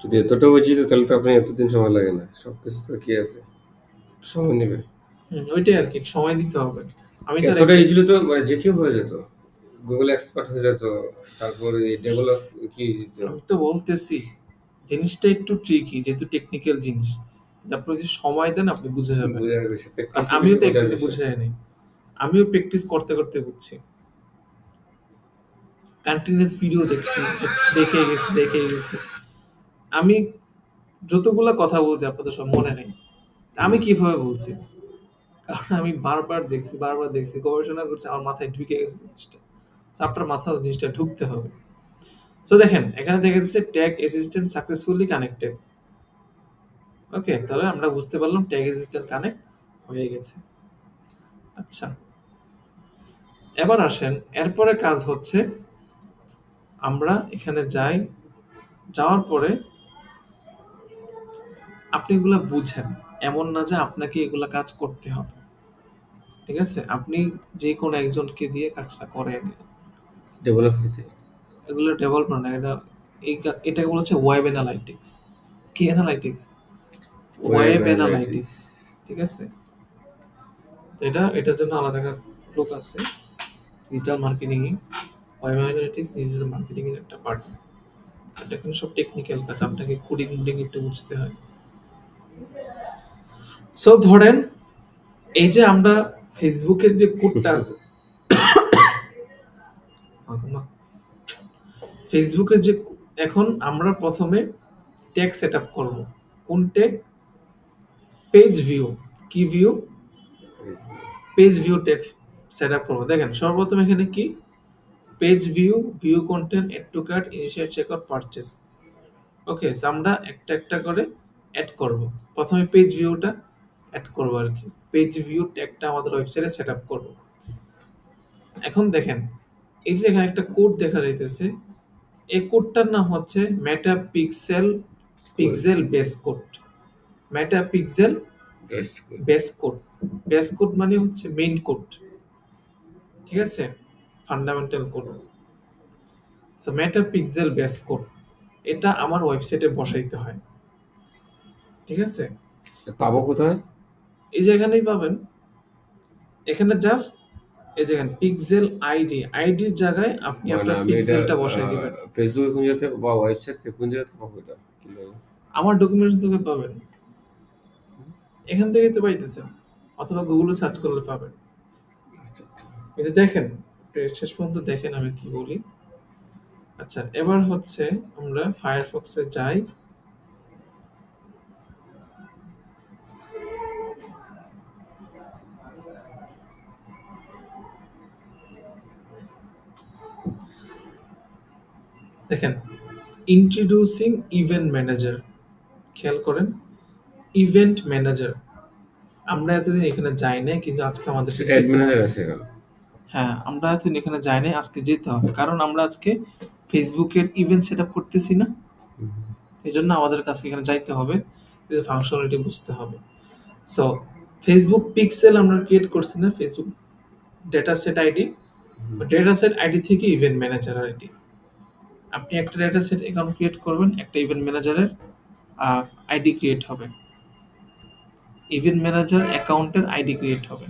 যদি এতটা বুঝি তাহলে তো আপনি এতদিন সময় লাগে না, সবকিছু তো কি আছে, সময় নেবে। ওইটাই আর কি, সময় দিতে হবে। আমি তো এতটা ইজিলি তো মানে যে কেউ হয়ে যেত, গুগল এক্সপার্ট হয়ে যেত, তারপরে ডেভেলপ কি দিত। আমি তো বলতেছি জিনিসটা একটু ট্রিকি, যেহেতু টেকনিক্যাল জিনিস, আপনি যদি সময় দেন আপনি বুঝে যাবেন। আমিও তো একদিনে বুঝে যাইনি, আমিও প্র্যাকটিস করতে করতে বুঝছি। কন্টিনিউয়াস ভিডিও দেখছি, দেখে গেছি। আমি যতগুলা কথা বলছি আপনাদের সব মনে নেই, আমি কিভাবে বলছি, কারণ আমি বারবার দেখছি, গবেষণা করছি, আমার মাথায় ঢুকে গেছে জিনিসটা। আপনার মাথায় জিনিসটা ঢুকতে হবে। তো দেখেন এখানে দেখা যাচ্ছে ট্যাগ অ্যাসিস্ট্যান্ট সাকসেসফুলি কানেক্টেড। ওকে, তাহলে আমরা বুঝতে পারলাম ট্যাগ অ্যাসিস্ট্যান্ট কানেক্ট হয়ে গেছে। আচ্ছা, এবার আসেন, এরপরে কাজ হচ্ছে আমরা এখানে যাই, যাওয়ার পরে আপনি এগুলা বুঝেন, এমন না যে আপনাকে এগুলা কাজ করতে হবে। ঠিক আছে, আপনি যে কোনো একজনকে দিয়ে কাজটা করে নিন, ডেভেলপ হতে। এগুলো ডেভেলপমেন্ট না, এটাকে বলা হচ্ছে ওয়েব অ্যানালাইটিক্স। কি অ্যানালাইটিক্স? Web analytics. ঠিক আছে, তো এটার জন্য আলাদা লোক আছে, ডিজিটাল মার্কেটিং এ ওয়েব অ্যানালাইটিক্স ডিজিটাল মার্কেটিং এর একটা পার্ট। এটা এখানে সব টেকনিক্যাল কাজ, আপনাকে কোডিং একটু বুঝতে হয়। সো ধরেন এই যে আমরা ফেসবুকের যে কোডটা আছে, ফেসবুকের যে, এখন আমরা প্রথমে ট্যাগ সেট আপ করবো। কোন ট্যাগ? Page view. কি view? Page view tag set up করবো। দেখেন সর্বপ্রথম এখানে কি, page view, view content, add to cart, initiate checkout, purchase. Okay, আমরা একটা একটা করে অ্যাড করব। প্রথমে পেজ ভিউটা অ্যাড করবো আর কি, পেজ ভিউ ট্যাগটা আমাদের ওয়েবসাইটে সেট আপ করবো। এখন দেখেন এই যে এখানে একটা কোড দেখা যাইতেছে, এই কোডটার নাম হচ্ছে Meta pixel base code. Meta pixel base code. Base code মানে হচ্ছে মেইন কোড, ঠিক আছে, fundamental code. So Meta pixel base code, এটা আমার ওয়েবসাইটে বসাইতে হয়। ঠিক আছে, পাবো কোথায়? এই যে এখানেই পাবেন, এখানে জাস্ট এই যে পিক্সেল আইডির জায়গায় আপনি আপনার পিক্সেলটা বসাই দিবেন। ফেসবুকে কোন জায়গাতে বা ওয়েবসাইটে কোন জায়গাতে পাবো এটা? আমার ডকুমেন্ট থেকে পাবেন, এখান থেকেই তো পাইতেছেন, অথবা গুগলে সার্চ করলে পাবেন। এই যে দেখেন, শেষ পর্যন্ত দেখেন আমি কি বলি। আচ্ছা, এবার হচ্ছে আমরা ফায়ারফক্সে যাই। দেখেন ইন্ট্রোডিউসিং ইভেন্ট ম্যানেজার, খেয়াল করেন ইভেন্ট ম্যানেজার। আমরা এতদিন এখানে যাই নাই, কিন্তু আজকে আমাদেরকে অ্যাড যেতে ম্যানেজার হবে। আছে এখন। হ্যাঁ, আমরা এতদিন এখানে যাই নাই, আজকে যেতে হবে, কারণ আমরা আজকে ফেসবুকের ইভেন্ট সেট আপ করতেছি না। এই জন্য আমাদের কাছে এখানে যাইতে হবে, ফাংশনালিটি বুঝতে হবে। সো ফেসবুক পিক্সেল আমরা ক্রিয়েট করছি না, Facebook data set ID, data set ID থেকে ইভেন্ট ম্যানেজার আইডি। আপনি একটা ডেটা সেট অ্যাকাউন্ট ক্রিয়েট করবেন, একটা ইভেন্ট ম্যানেজারের আইডি ক্রিয়েট হবে, ইভেন্ট ম্যানেজার অ্যাকাউন্টের আইডি ক্রিয়েট হবে।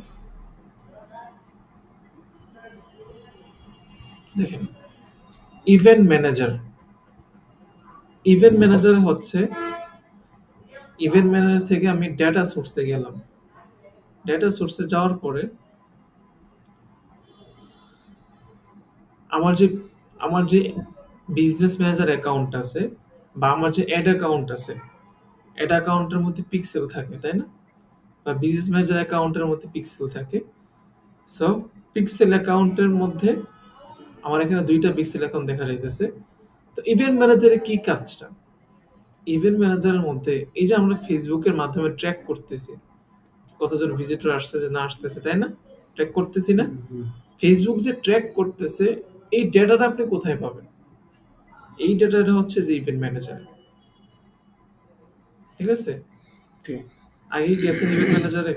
দেখেন, ইভেন্ট ম্যানেজার, ইভেন্ট ম্যানেজার হচ্ছে, ইভেন্ট ম্যানেজার থেকে আমি ডেটা সোর্সে গেলাম, ডেটা সোর্সে যাওয়ার পরে আমার যে আমার যে বিজনেস ম্যানেজার অ্যাকাউন্ট আছে বা আমার যে অ্যাড অ্যাকাউন্ট আছে, অ্যাড অ্যাকাউন্টের মধ্যে পিক্সেল থাকে, তাই না? বা বিজনেস ম্যানেজার অ্যাকাউন্টের মধ্যে পিক্সেল থাকে। সো পিক্সেল অ্যাকাউন্টের মধ্যে আমার এখানে দুইটা পিক্সেল অ্যাকাউন্ট দেখা যাইতেছে। তো ইভেন্ট ম্যানেজারের কি কাজটা? ইভেন্ট ম্যানেজারের মধ্যে এই যে আমরা ফেসবুকের মাধ্যমে ট্র্যাক করতেছি কতজন ভিজিটর আসছে যে না আসতেছে, তাই না? ট্র্যাক করতেছি না? ফেসবুক যে ট্র্যাক করতেছে, এই ডেটাটা আপনি কোথায় পাবেন? এই ডেটাটা হচ্ছে যে ইভেন্ট ম্যানেজার। ঠিক আছে, আগে গেছেন ইভেন্ট ম্যানেজারে?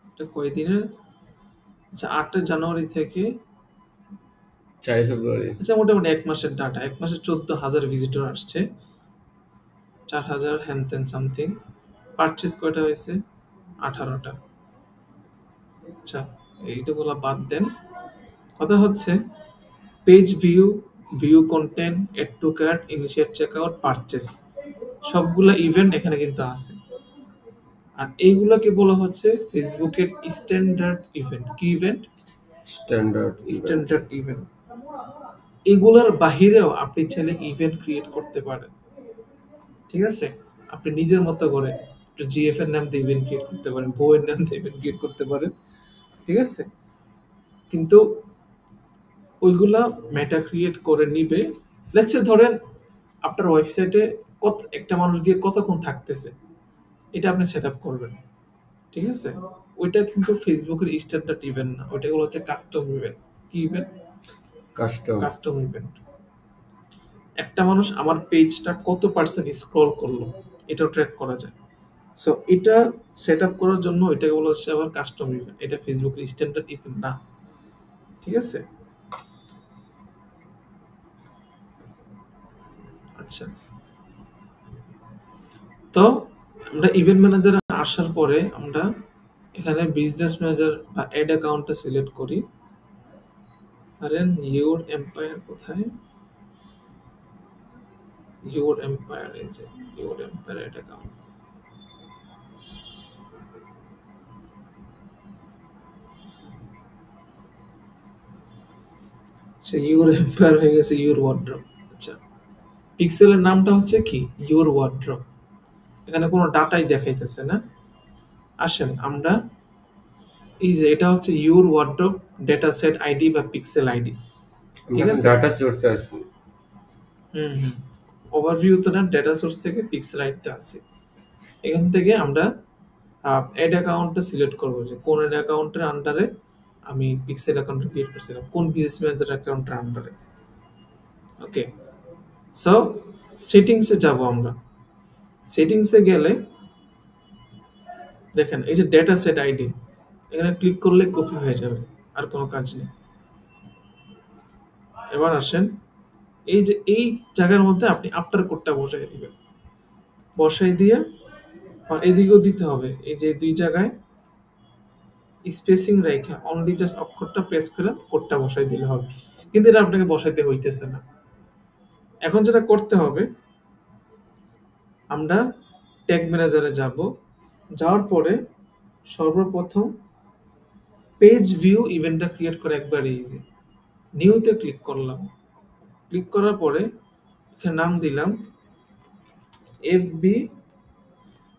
এটা কয়দিনের? আচ্ছা, 8 জানুয়ারি থেকে 4 ফেব্রুয়ারি। আচ্ছা মোটামুটি 1 মাসের ডাটা, 1 মাসে 14,000 ভিজিটর আসছে, 4,000 হ্যান ত্যান সামথিং। পারচেস কয়টা হয়েছে? 18টা। আচ্ছা, এইটাগুলো বাদ দেন। কথা হচ্ছে page view, view content, add to cart, initiate checkout, purchase, সবগুলা ইভেন্ট এখানে কিন্তু আছে। আর এইগুলাকে বলা হচ্ছে ফেসবুকের স্ট্যান্ডার্ড ইভেন্ট। কি ইভেন্ট? Standard event. এগুলার বাহিরেও আপনি চাইলে ইভেন্ট ক্রিয়েট করতে পারেন। ঠিক আছে, আপনি নিজের মতো করে জিএফ এর নাম দিয়ে ইভেন্ট ক্রিয়েট করতে পারেন, বউয়ের নাম দিয়ে ইভেন্ট ক্রিয়েট করতে পারেন। ঠিক আছে, কিন্তু ওইগুলা মেটা ক্রিয়েট করে নিবে। লেটস সে ধরেন আপনার ওয়েবসাইটে কত একটা মানুষ গিয়ে কতক্ষণ থাকতেছে, এটা আপনি সেট আপ করবেন। ঠিক আছে, ওইটা কিন্তু ফেসবুকের স্ট্যান্ডার্ড ইভেন্ট না, ওইটা হচ্ছে কাস্টম ইভেন্ট। কি ইভেন্ট? Custom event. একটা মানুষ আমার পেজটা কত পার্সেন্ট স্ক্রল করলো, এটাও ট্র্যাক করা যায়। সো এটা সেট আপ করার জন্য এটা বলা হচ্ছে আবার কাস্টম ইভেন্ট, এটা ফেসবুকের স্ট্যান্ডার্ড ইভেন্ট না। ঠিক আছে, আচ্ছা। তো আমরা ইভেন্ট ম্যানেজারে আসার পরে আমরা এখানে বিজনেস ম্যানেজার বা অ্যাড অ্যাকাউন্টটা সিলেক্ট করি। ধরেন ইউর এম্পায়ার কোথায়? ইউর এম্পায়ার, এই যে ইউর এম্পায়ার অ্যাড অ্যাকাউন্ট। আচ্ছা, ইউর এম্পায়ার হয়ে গেছে ইউর ওয়ার্ড্রপ। আচ্ছা, পিক্সেলের নামটা হচ্ছে কি? Your wardrobe. এখানে কোনো ডাটাই দেখাইতেছে না। আসেন আমরা এই যে এটা হচ্ছে your wardrobe data set ID বা পিক্সেল আইডি। ঠিক আছে, ডাটা সোর্সে আছে। ওভারভিউ তো না, ডেটা সোর্স থেকে পিক্সেল আইডিতে আছে। এখান থেকে আমরা অ্যাড অ্যাকাউন্টটা সিলেক্ট করবো যে কোন অ্যাড অ্যাকাউন্টের আন্ডারে আমি পিক্সেল অ্যাকাউন্ট ক্রিয়েট করছিলাম, কোন বিজনেস ম্যানেজার অ্যাকাউন্টের আন্ডারে। ওকে, সো সেটিংসে যাব আমরা। সেটিংসে গেলে দেখেন এই যে ডেটা সেট আইডি, এখানে ক্লিক করলে কপি হয়ে যাবে, আর কোনো কাজ নেই। এবার আসেন এই যে এই জায়গার মধ্যে আপনি আফটার কোডটা বসাই দিবেন, বসাই দিয়ে এদিকেও দিতে হবে। এই যে দুই জায়গায় স্পেসিং রেখা অনলি জাস্ট অক্ষরটা প্রেস করে কোডটা বসাই দিলে হবে, কিন্তু এটা আপনাকে বসাইতে হইতেছে না। এখন যেটা করতে হবে, আমরা ট্যাগ ম্যানেজারে যাব, যাওয়ার পরে সর্বপ্রথম পেজ ভিউ ইভেন্টটা ক্রিয়েট করে একবারে ইজি। নিউতে ক্লিক করলাম, ক্লিক করার পরে এখানে নাম দিলাম এফবি।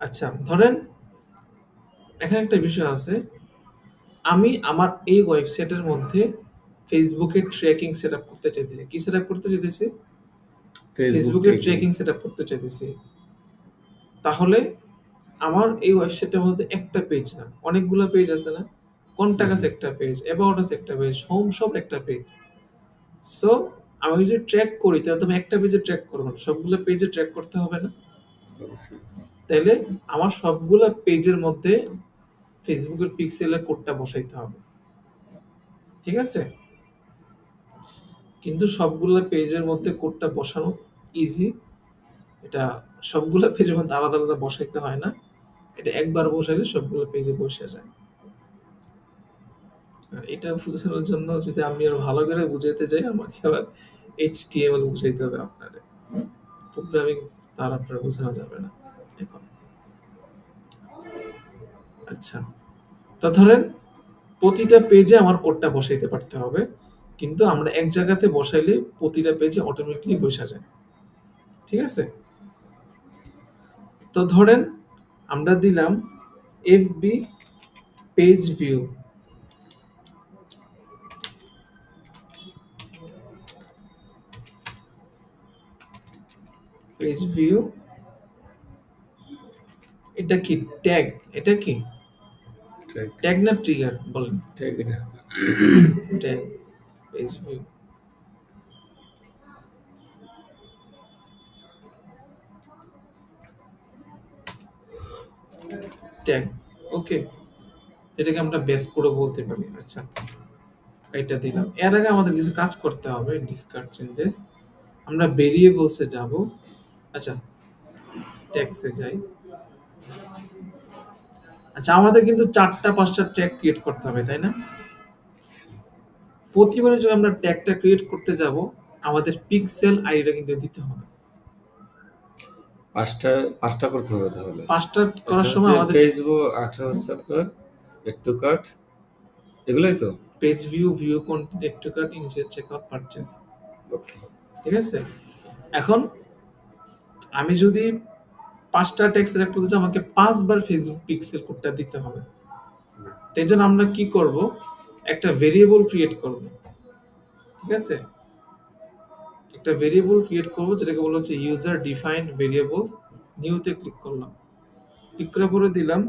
আচ্ছা ধরেন এখানে একটা বিষয় আছে, আমি আমার এই ওয়েবসাইটের মধ্যে ফেসবুকের ট্র্যাকিং সেট আপ করতে চাইতেছি। কি সেট আপ করতে চাইতেছি? ফেসবুকের ট্র্যাকিং সেটআপ করতে চাইতেছি, তাহলে আমার এই ওয়েবসাইটের মধ্যে একটা পেজ না, অনেকগুলো পেজ আছে না, কন্টাক্ট আছে একটা পেজ, অ্যাবাউট আছে একটা পেজ, হোম সব একটা পেজ। সো আমি যদি ট্র্যাক করি তাহলে তুমি একটা পেজে ট্র্যাক করবো না, সবগুলো পেজে ট্র্যাক করতে হবে না? তাইলে আমার সবগুলো পেজের মধ্যে ফেসবুকের পিক্সেলের কোডটা বসাইতে হবে, ঠিক আছে? কিন্তু সবগুলো পেজের মধ্যে কোডটা বসানো ইজি, এটা সবগুলো পেজের মধ্যে আলাদা আলাদা বসাইতে হয় না, এটা একবার বসাইলে সবগুলো পেজে বসে যায়। আর এটা বোঝানোর জন্য যদি আমি আরো ভালো করে বুঝাইতে যাই, আমাকে আবার HTML বুঝাইতে হবে আপনাদের, প্রোগ্রামিং তার আপনার বোঝানো যাবে না এখন। আচ্ছা, তা ধরেন প্রতিটা পেজে আমার কোডটা বসাইতে পারতে হবে, কিন্তু আমরা এক জায়গাতে বসাইলে প্রতিটা পেজে অটোমেটিকলি বসা যায়, ঠিক আছে? তো ধরেন আমরা দিলাম FB page view, page view, এটা কি ট্যাগ? এটা কি ট্যাগ না ট্রিগার বলেন? ট্যাগ, এটা ট্যাগ পেজ ভিউ। ট্যাগ, ওকে, এটাকে আমরা বেস করে বলতে পারি। আচ্ছা, এটা দিলাম। এর আগে আমাদের কিছু কাজ করতে হবে, ডিসকার্ড চেঞ্জেস, আমরা ভেরিয়েবলসে যাব। আচ্ছা, ট্যাগসে যাই। আচ্ছা, আমাদের কিন্তু 4টা-5টা ট্যাগ ক্রিয়েট করতে হবে, তাই না? প্রতিবারে যখন আমরা ট্যাগটা ক্রিয়েট করতে যাব, আমাদের পিক্সেল আইডিটা কিন্তু দিতে হবে। 5টা করতে হবে তাহলে। 5টা করার সময় আমাদের ফেসবুক, একটা হচ্ছে আপনার এড টু কার্ট, এগুলোই তো page view, view content, add to cart, initiate checkout, purchase, okay. ঠিক আছে? এখন আমি যদি 5টা ট্যাগ সিলেক্ট করতে চাই, আমাকে 5 বার ফেসবুক পিক্সেল কোডটা দিতে হবে। তাই জন্য আমরা কি করব, একটা ভেরিয়েবল ক্রিয়েট করব, ঠিক আছে? একটা ভেরিয়েবল ক্রিয়েট করব যেটাকে বলা হচ্ছে ইউজার ডিফাইন্ড ভেরিয়েবলস। নিউতে ক্লিক করলাম, ক্লিক করার পরে দিলাম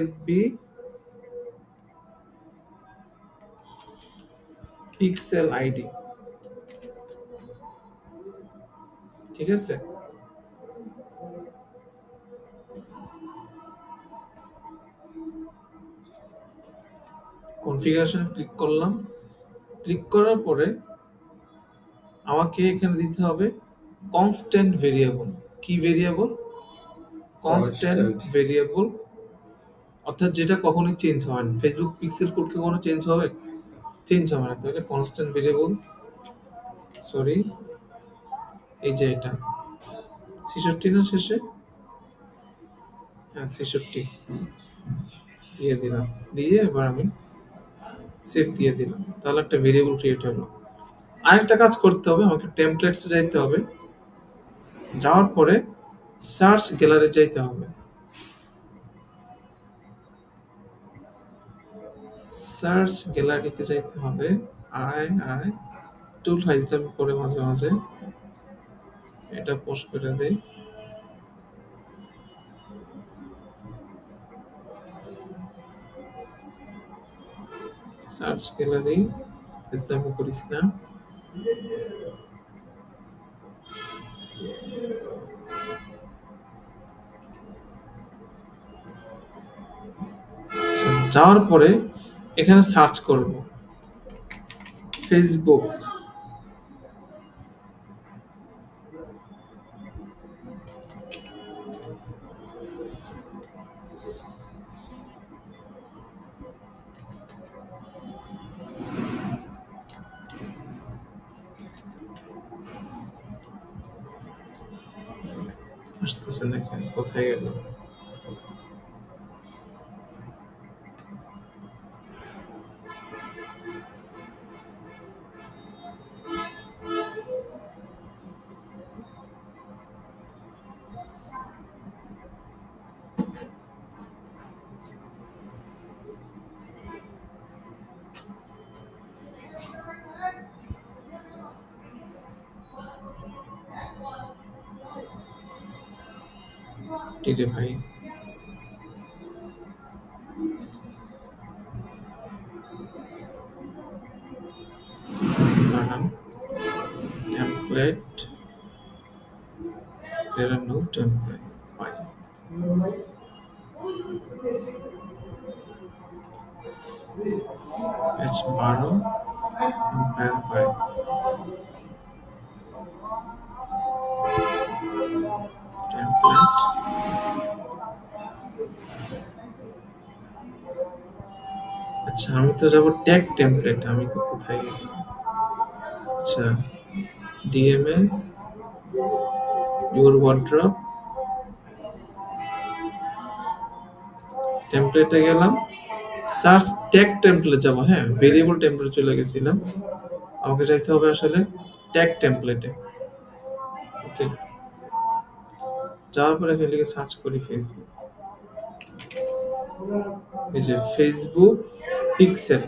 FB পিক্সেল আইডি, ঠিক আছে? কনফিগারেশন ক্লিক করলাম, ক্লিক করার পরে আমাকে এখানে দিতে হবে কনস্ট্যান্ট ভেরিয়েবল। কি ভেরিয়েবল? কনস্ট্যান্ট ভেরিয়েবল, অর্থাৎ যেটা কখনোই চেঞ্জ হয় না। ফেসবুক পিক্সেল কোড কি কখনো চেঞ্জ হবে? চেঞ্জ হবে না। তাহলে কনস্ট্যান্ট ভেরিয়েবল, সরি, এই যে এটা 66 না শেষে, হ্যাঁ 66 দিয়ে দিলাম, দিয়ে এবার আমি সেভ দিয়ে দিলাম, তাহলে একটা ভেরিয়েবল ক্রিয়েট হলো। আরেকটা কাজ করতে হবে, আমাকে টেমপ্লেটসে যাইতে হবে, যাওয়ার পরে সার্চ গ্যালারি যাইতে হবে, সার্চ গ্যালারিতে যাইতে হবে। আয় আয় টুল ফাইজলামি করে মাঝে মাঝে, এটা পোস্ট করে দেই। সার্চ গ্যালারি, ফাইজলামি করিস না। আচ্ছা, যাওয়ার পরে এখানে সার্চ করব ফেসবুক, আসতেছে না কেন, কোথায় গেল? এই যে ভাই বানান template, there are no template. Why? It's borrow and by template. আচ্ছা আমি তো যাব ট্যাগ টেমপ্লেট, আমি তো কোথায় গেছি? আচ্ছা DMS your wardrobe টেমপ্লেটে গেলাম, সার্চ ট্যাগ টেমপ্লেট যাব। হ্যাঁ ভেরিয়েবল টেমপ্লেট চলে গেছিলাম, আমাকে যাইতে হবে আসলে ট্যাগ টেমপ্লেটে। ওকে যাওয়ার পরে এখানে লিখে সার্চ করি ফেসবুক, এই যে Facebook pixel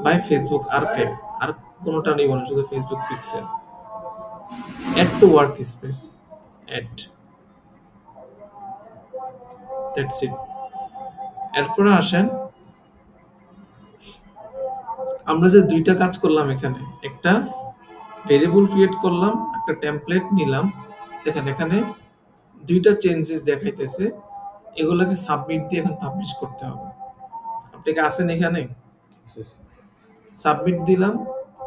by Facebook archive, আর কোনোটা নেই মনে, শুধু Facebook pixel. Add to workspace, add, that's it. এরপরে আসেন আমরা যে দুইটা কাজ করলাম এখানে, একটা ভেরিয়েবল ক্রিয়েট করলাম, একটা টেমপ্লেট নিলাম। দেখেন এখানে দুইটা চেঞ্জেস দেখাইতেছে, এগুলোকে সাবমিট দিয়ে এখন পাবলিশ করতে হবে। আপনি কি আসেন এখানে? সাবমিট দিলাম,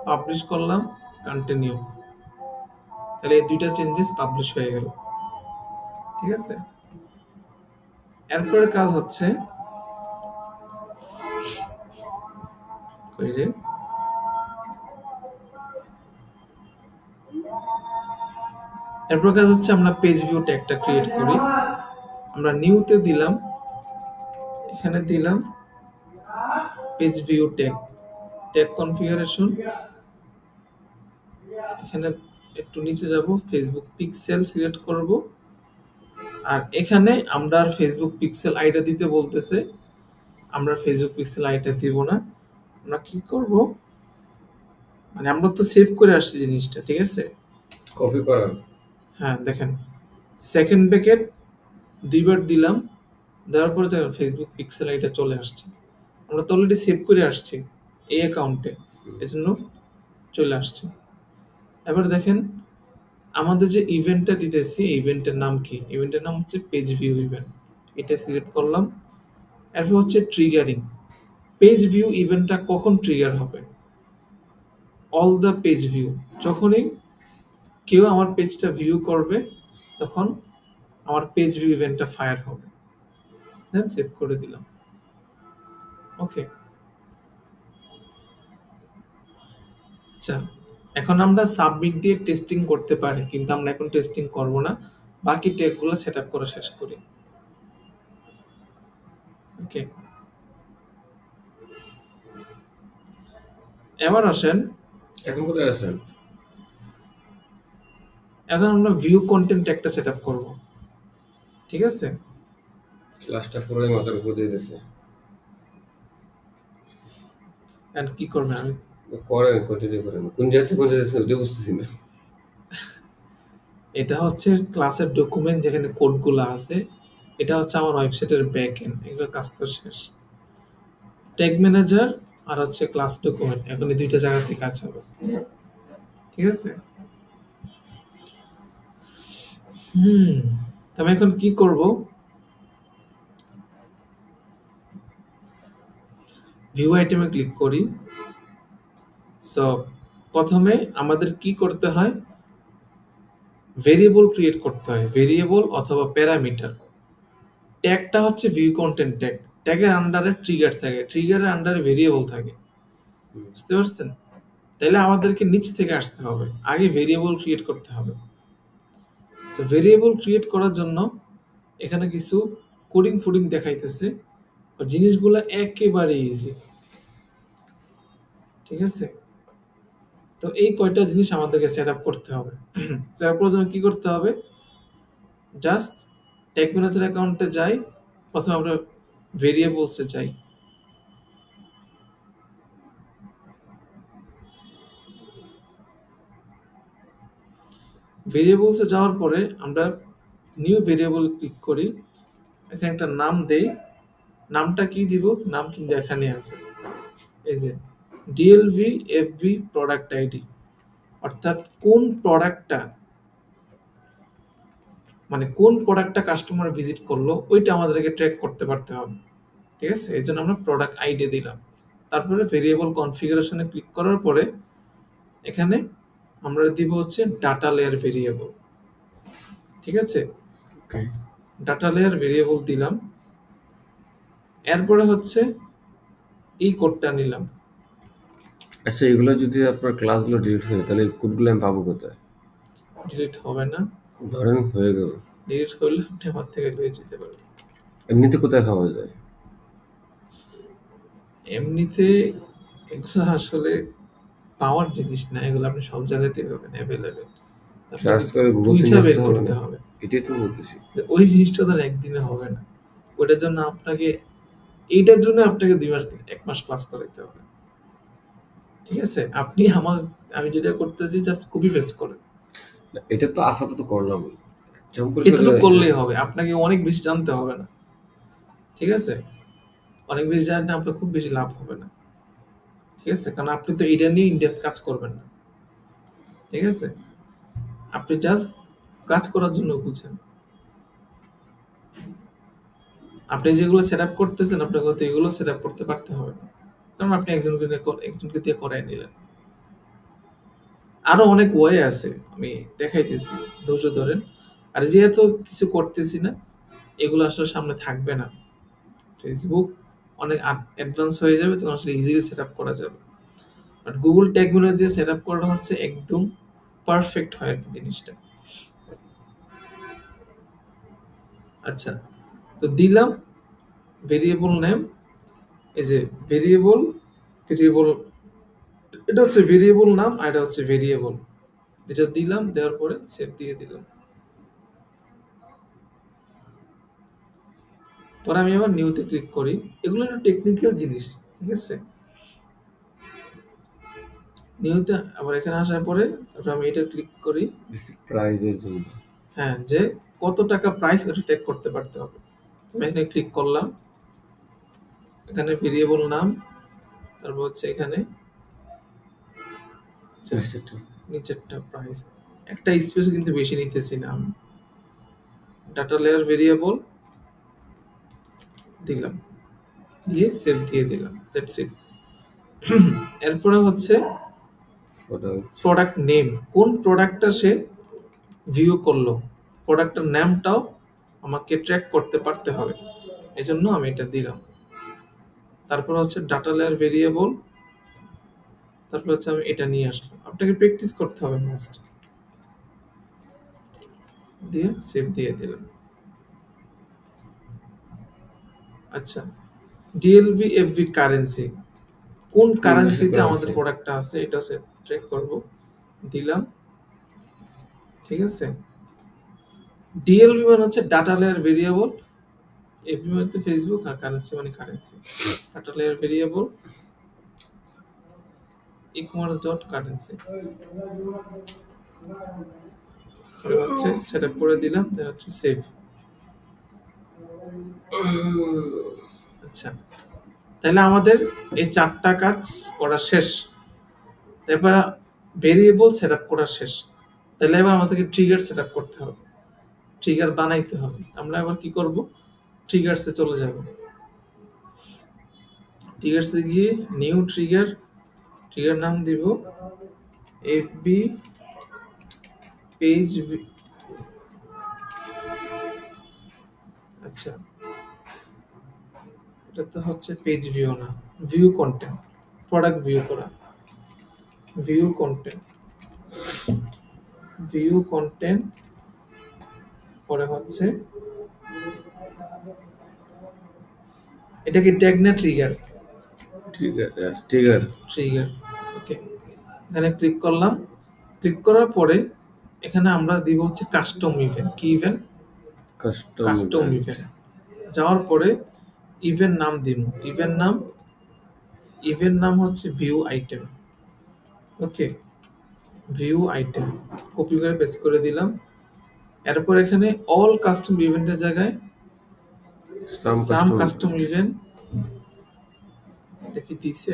পাবলিশ করলাম, কন্টিনিউ, তাহলে এই দুইটা চেঞ্জেস পাবলিশ হয়ে গেল। ঠিক আছে, এরপরে কাজ হচ্ছে কইরে এরপর কাজ হচ্ছে আমরা পেজ ভিউ ট্যাগটা ক্রিয়েট করি। আমরা নিউতে দিলাম, এখানে দিলাম page view tag, tag configuration, এখানে একটু নিচে যাব, ফেসবুক পিক্সেল সিলেক্ট করব। আর এখানে আমরা ফেসবুক পিক্সেল আইডি দিতে বলতেছে, আমরা ফেসবুক পিক্সেল আইডি দিব না। আমরা কি করব, মানে আমরা তো সেভ করে আসছি জিনিসটা, ঠিক আছে, কপি করা। হ্যাঁ দেখেন সেকেন্ড ব্র্যাকেট দুইবার দিলাম, দেওয়ার পরে দেখেন ফেসবুক পিক্সেল আইডি চলে আসছে। আমরা তো অলরেডি সেভ করে আসছি এই অ্যাকাউন্টে, এজন্য চলে আসছে। এবার দেখেন আমাদের যে ইভেন্টটা দিতেছি, ইভেন্টের নাম কি? ইভেন্টের নাম হচ্ছে পেজ ভিউ ইভেন্ট, এটা সিলেক্ট করলাম। এরপর হচ্ছে ট্রিগারিং, পেজ ভিউ ইভেন্টটা কখন ট্রিগার হবে? অল দ্য পেজ ভিউ, যখনই কেউ আমার পেজটা ভিউ করবে তখন আমার পেজ ভিউ ইভেন্টটা ফায়ার হবে। দেন সেভ করে দিলাম। ওকে আচ্ছা, এখন আমরা সাবমিট দিয়ে টেস্টিং করতে পারি, কিন্তু আমরা এখন টেস্টিং করব না, বাকি ট্যাগগুলো সেটআপ করা শেষ করি। ওকে এবার আসেন, এখন কোথায় আছেন? এখন আমরা ভিউ কন্টেন্ট ট্যাগটা সেটআপ করব। ঠিক আছে, ক্লাসটা পুরোই মাথার উপর দিয়ে দিয়েছে। এন্ড কি করবে আমি করেন, কন্টিনিউ করেন। কোন জায়গা থেকে কোন জায়গা ওটা বুঝতেছি না। এটা হচ্ছে ক্লাসের ডকুমেন্ট যেখানে কোডগুলো আছে, এটা হচ্ছে আমার ওয়েবসাইটের ব্যাক এন্ড, এগুলোর কাজ তো শেষ। ট্যাগ ম্যানেজার আর হচ্ছে ক্লাস ডকুমেন্ট, এখন এই দুইটা জায়গাতে কাজ হবে। ঠিক আছে, তবে এখন কি করব, ভিউ আইটেমে ক্লিক করি। সো প্রথমে আমাদের কি করতে হয়, ভেরিয়েবল ক্রিয়েট করতে হয়, ভেরিয়েবল অথবা প্যারামিটার। ট্যাগটা হচ্ছে ভিউ কন্টেন্ট ট্যাগ, ট্যাগের আন্ডারে ট্রিগার থাকে, ট্রিগারের আন্ডারে ভেরিয়েবল থাকে। বুঝতে পারছেন? তাহলে আমাদেরকে নিচ থেকে আসতে হবে, আগে ভেরিয়েবল ক্রিয়েট করতে হবে। সো ভেরিয়েবল ক্রিয়েট করার জন্য এখানে কিছু কোডিং ফুডিং দেখাইতেছে, জিনিসগুলো একেবারে ইজি। ঠিক আছে, তো এই কয়টা জিনিস আমাদেরকে সেট আপ করতে হবে। সেট আপ করার জন্য কি করতে হবে, জাস্ট ট্যাগ ম্যানেজার অ্যাকাউন্টে যাই, প্রথমে আমরা ভেরিয়েবলসে যাই। ভেরিয়েবলসে যাওয়ার পরে আমরা নিউ ভেরিয়েবল ক্লিক করি, এখানে একটা নাম দেই, নামটা কি দিব, নাম কিন্তু এখানে আছে, এই যে ডিএলভি এফবি প্রোডাক্ট আইডি, অর্থাৎ কোন প্রোডাক্টটা, মানে কোন প্রোডাক্টটা কাস্টমার ভিজিট করলো ওইটা আমাদেরকে ট্র্যাক করতে পারতে হবে। ঠিক আছে, এই জন্য আমরা প্রোডাক্ট আইডি দিলাম। তারপরে ভেরিয়েবল কনফিগারেশনে ক্লিক করার পরে এখানে আমরা দিব হচ্ছে ডাটা লেয়ার ভেরিয়েবল। ঠিক আছে, ওকে। ডাটা লেয়ার ভেরিয়েবল দিলাম। এরপরে হচ্ছে এই কোডটা নিলাম। আচ্ছা, এগুলো যদি আপনার ক্লাসগুলো ডিলিট হয়ে যায় তাহলে এই কোডগুলো আমি পাবো কোথায়? ডিলিট হবে না, ধরেন হয়ে গেল, ডিলিট হলে আপনি আমার থেকে লয়ে যেতে পারবেন। এমনিতে কোথায় পাওয়া যায়? এমনিতে এগুলো আসলে পাওয়ার জিনিস না, এগুলো আপনি সব জায়গাতেই পাবেন অ্যাভেলেবেল। সার্চ করে গুগল থেকে খুঁজে বের আসতে হবে করতে না? হবে। এটাই তো বলতেছি। ওই জিনিসটা তো আর একদিনে হবে না, ওইটার জন্য আপনাকে, এইটার জন্য আপনাকে 2 মাস 1 মাস ক্লাস করাইতে হবে। ঠিক আছে, আপনি আমি যেটা করতেছি জাস্ট কপি পেস্ট করেন, না, এটা তো আপাতত করলাম, এক্সাম্পল এতটুকু করলেই হবে, আপনাকে অনেক বেশি জানতে হবে না। ঠিক আছে, অনেক বেশি জানলে আপনার খুব বেশি লাভ হবে না। ঠিক আছে, কারণ আপনি তো এটা নিয়ে ইনডেপথ কাজ করবেন না। ঠিক আছে, আপনি জাস্ট কাজ করার জন্য বুঝেন। আপনি যেগুলো সেট আপ করতেছেন আপনাকে হয়তো এগুলো সেট আপ করতে পারতে হবে না, কারণ আপনি একজনকে দিয়ে করাই নিলেন। আরো অনেক ওয়ে আছে, আমি দেখাইতেছি, ধৈর্য ধরেন। আর যেহেতু কিছু করতেছি না, এগুলো আসলে সামনে থাকবে না। ফেসবুক অনেক অ্যাডভান্স হয়ে যাবে, তখন আসলে ইজিলি সেট আপ করা যাবে। বাট গুগল ট্যাগ মেনু দিয়ে সেট আপ করাটা হচ্ছে একদম পারফেক্ট হয় আর কি জিনিসটা। আচ্ছা, তো দিলাম ভেরিয়েবল নেম, এই যে ভেরিয়েবল, ভেরিয়েবল, এটা হচ্ছে ভেরিয়েবল নাম আর এটা হচ্ছে ভেরিয়েবল, যেটা দিলাম, দেওয়ার পরে সেভ দিয়ে দিলাম। পরে আমি আবার নিউতে ক্লিক করি। এগুলো একটা টেকনিক্যাল জিনিস। ঠিক আছে, নিউতে আবার এখানে আসার পরে তারপর আমি এটা ক্লিক করি। বেসিক প্রাইজের জন্য। হ্যাঁ, যে কত টাকা প্রাইস ওটা ট্যাগ করতে পারতে হবে। আমি এখানে ক্লিক করলাম, এখানে ভেরিয়েবল নাম, তারপর হচ্ছে এখানে নিচেরটা প্রাইস, একটা স্পেস কিন্তু বেশি নিতেছি না আমি। ডাটা লেয়ার ভেরিয়েবল দিলাম, দিয়ে সেভ দিয়ে দিলাম, দ্যাটস ইট। এরপরে হচ্ছে প্রোডাক্ট নেম, কোন প্রোডাক্টটা সে ভিউ করলো, প্রোডাক্টের নামটাও আমাকে ট্র্যাক করতে পারতে হবে, এজন্য আমি এটা দিলাম। তারপর হচ্ছে ডাটা লেয়ার ভেরিয়েবল, তারপর হচ্ছে আমি এটা নিয়ে আসলাম। আপনাকে প্র্যাকটিস করতে হবে মাস্ট, দিয়ে সেভ দিয়ে দিলাম। আচ্ছা, ডিএলভি এফবি কারেন্সি, কোন কারেন্সিতে আমাদের প্রোডাক্টটা আছে এটা সে ট্র্যাক করব, দিলাম। ঠিক আছে, ডিএলভি মানে হচ্ছে ডাটা লেয়ার ভেরিয়েবল, এফবি মানে তো ফেসবুক, আর কারেন্সি মানে currency. Data layer variable e-commerce dot currency হচ্ছে সেট আপ করে দিলাম, দেন হচ্ছে সেভ। আচ্ছা, তাহলে আমাদের এই 4টা কাজ করা শেষ। এবার ভেরিয়েবল সেট আপ করা শেষ, তাহলে এবার আমাদেরকে ট্রিগার সেট আপ করতে হবে, ট্রিগার বানাইতে হবে। আমরা এবার কি করব, ট্রিগারসে চলে যাব। ট্রিগারসে গিয়ে নিউ ট্রিগার, ট্রিগার নাম দিব এফবি পেজ। আচ্ছা, এটা তো হচ্ছে পেজ ভিউ না, ভিউ কন্টেন্ট, প্রোডাক্ট ভিউ করা, ভিউ কন্টেন্ট, ভিউ কন্টেন্ট। পরে হচ্ছে এটা কি ট্যাগ না ট্রিগার? ট্রিগার। ট্রিগার, ওকে। এখানে ক্লিক করলাম, ক্লিক করার পরে এখানে আমরা দিব হচ্ছে কাস্টম ইভেন্ট। কি ইভেন্ট? Custom event. যাওয়ার পরে ইভেন্ট নাম দিব, ইভেন্ট নাম হচ্ছে ভিউ আইটেম। ওকে, ভিউ আইটেম কপি করে পেস্ট করে দিলাম। এরপর এখানে অল কাস্টম ইভেন্টের জায়গায় সাম কাস্টম ইভেন্ট দেখি দিছে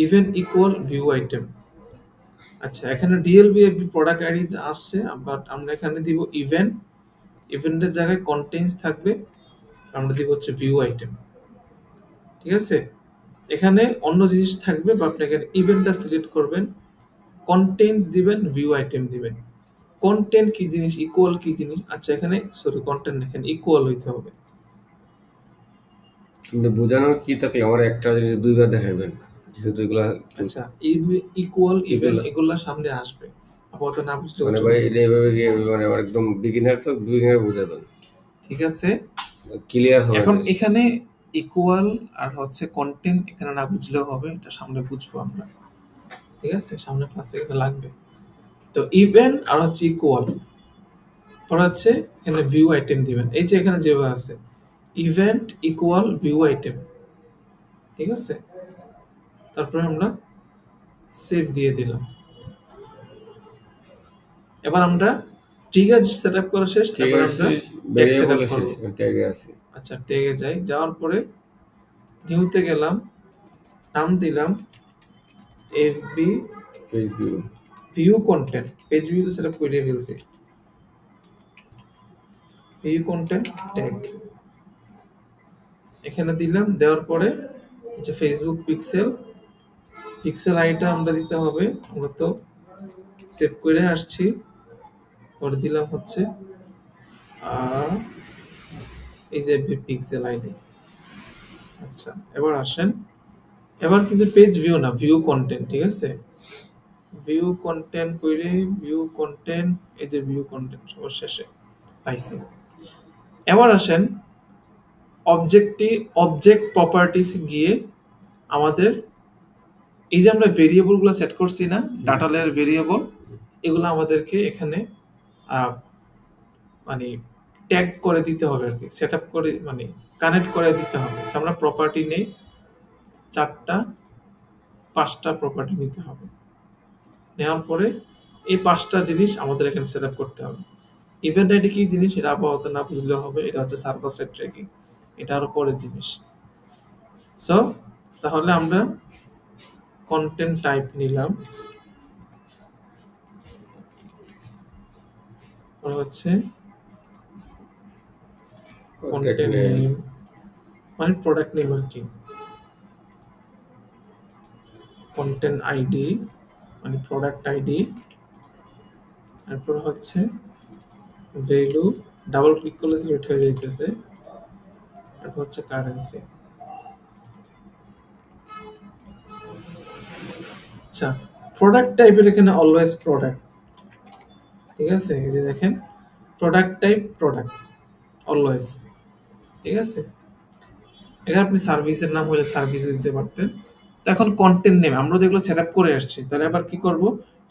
ইভেন্ট ইকুয়াল ভিউ আইটেম। আচ্ছা, এখানে ডিএলভিএফবি প্রোডাক্ট আইডি আসছে, বাট আমরা এখানে দিব ইভেন্ট, ইভেন্টের জায়গায় কন্টেন্টস থাকবে, আমরা দিব হচ্ছে ভিউ আইটেম। ঠিক আছে, এখানে অন্য জিনিস থাকবে, বা আপনি এখানে ইভেন্টটা সিলেক্ট করবেন, কন্টেন্টস দিবেন, ভিউ আইটেম দিবেন। কন্টেন্ট কি জিনিস, ইকুয়াল কি জিনিস, আচ্ছা এখানে সরি কন্টেন্ট এখানে ইকুয়াল হইতে হবে। কিন্তু বোঝানোর কি থাকলে আমার একটা জিনিস দুইবার দেখাবেন, যেহেতু এগুলা আচ্ছা, ইকুয়াল ইভেন্ট এগুলা সামনে আসবে, আপাতত না বুঝলে মানে ভাই এটা এভাবে মানে আমার একদম বিগিনার তো বিগিনার বোঝাবেন। ঠিক আছে, ক্লিয়ার হবে। এখন এখানে ইকুয়াল আর হচ্ছে কন্টেন্ট এখানে না বুঝলেও হবে, এটা সামনে বুঝবো আমরা। ঠিক আছে, সামনে ক্লাসে এটা লাগবে। তো ইভেন্ট আর হচ্ছে ইকুয়াল, পরে হচ্ছে এখানে ভিউ আইটেম দিবেন, এই যে এখানে যেভাবে আছে ইভেন্ট ইকুয়াল ভিউ আইটেম। ঠিক আছে, তারপরে আমরা সেভ দিয়ে দিলাম। এবার আমরা ট্রিগার সেটআপ করা শেষ, এবার আমরা ট্যাগ সেটআপ করব। ট্যাগে আছে, আচ্ছা ট্যাগে যাই, যাওয়ার পরে নিউতে গেলাম, নাম দিলাম FB Facebook view content, page view তো সেটআপ করে ফেলছি, ভিউ কন্টেন্ট ট্যাগ এখানে দিলাম। দেওয়ার পরে যে ফেসবুক পিক্সেল, পিক্সেল আইটা আমরা দিতে হবে, আমরা তো সেভ করে আসছি। পরে দিলাম হচ্ছে এই যে পিক্সেল আইডি। আচ্ছা এবার আসেন, এবার কিন্তু পেজ ভিউ না, ভিউ কন্টেন্ট। ঠিক আছে, ভিউ কন্টেন্ট করে ভিউ কন্টেন্ট, এই যে ভিউ কন্টেন্ট সবার শেষে পাইছি। এবার আসেন অবজেক্ট প্রপার্টিস গিয়ে আমাদের এই যে আমরা ভেরিয়েবলগুলো সেট করছি না, ডাটা লেয়ার ভেরিয়েবল, এগুলো আমাদেরকে এখানে মানে ট্যাগ করে দিতে হবে আর কি, সেট আপ করে মানে কানেক্ট করে দিতে হবে। আমরা প্রপার্টি নেই, 5টা প্রপার্টি নিতে হবে। নেওয়ার পরে এই 5টা জিনিস আমাদের এখানে সেট আপ করতে হবে। ইভেন্ট আইডি কি জিনিস এটা আপাতত না বুঝলেও হবে, এটা হচ্ছে সার্ভার সাইড ট্র্যাকিং, এটা আরো পরের জিনিস। সো তাহলে আমরা কন্টেন্ট টাইপ নিলাম, হচ্ছে কন্টেন্ট নেম মানে প্রোডাক্ট নেম আর কি, কন্টেন্ট আইডি মানে প্রোডাক্ট আইডি, তারপর হচ্ছে ভ্যালু, ডাবল ক্লিক করলে সিলেক্ট হয়ে যাইতেছে, তারপর হচ্ছে কারেন্সি। আচ্ছা, প্রোডাক্ট টাইপের এখানে অলওয়েজ প্রোডাক্ট। ঠিক আছে, এই যে দেখেন প্রোডাক্ট টাইপ প্রোডাক্ট অলওয়েজ। ঠিক আছে, এখানে আপনি সার্ভিসের নাম হলে সার্ভিস দিতে পারতেন। তো এখন কন্টেন্ট নেম আমরা যেগুলো সেট আপ করে আসছি, তাহলে আবার কি করব,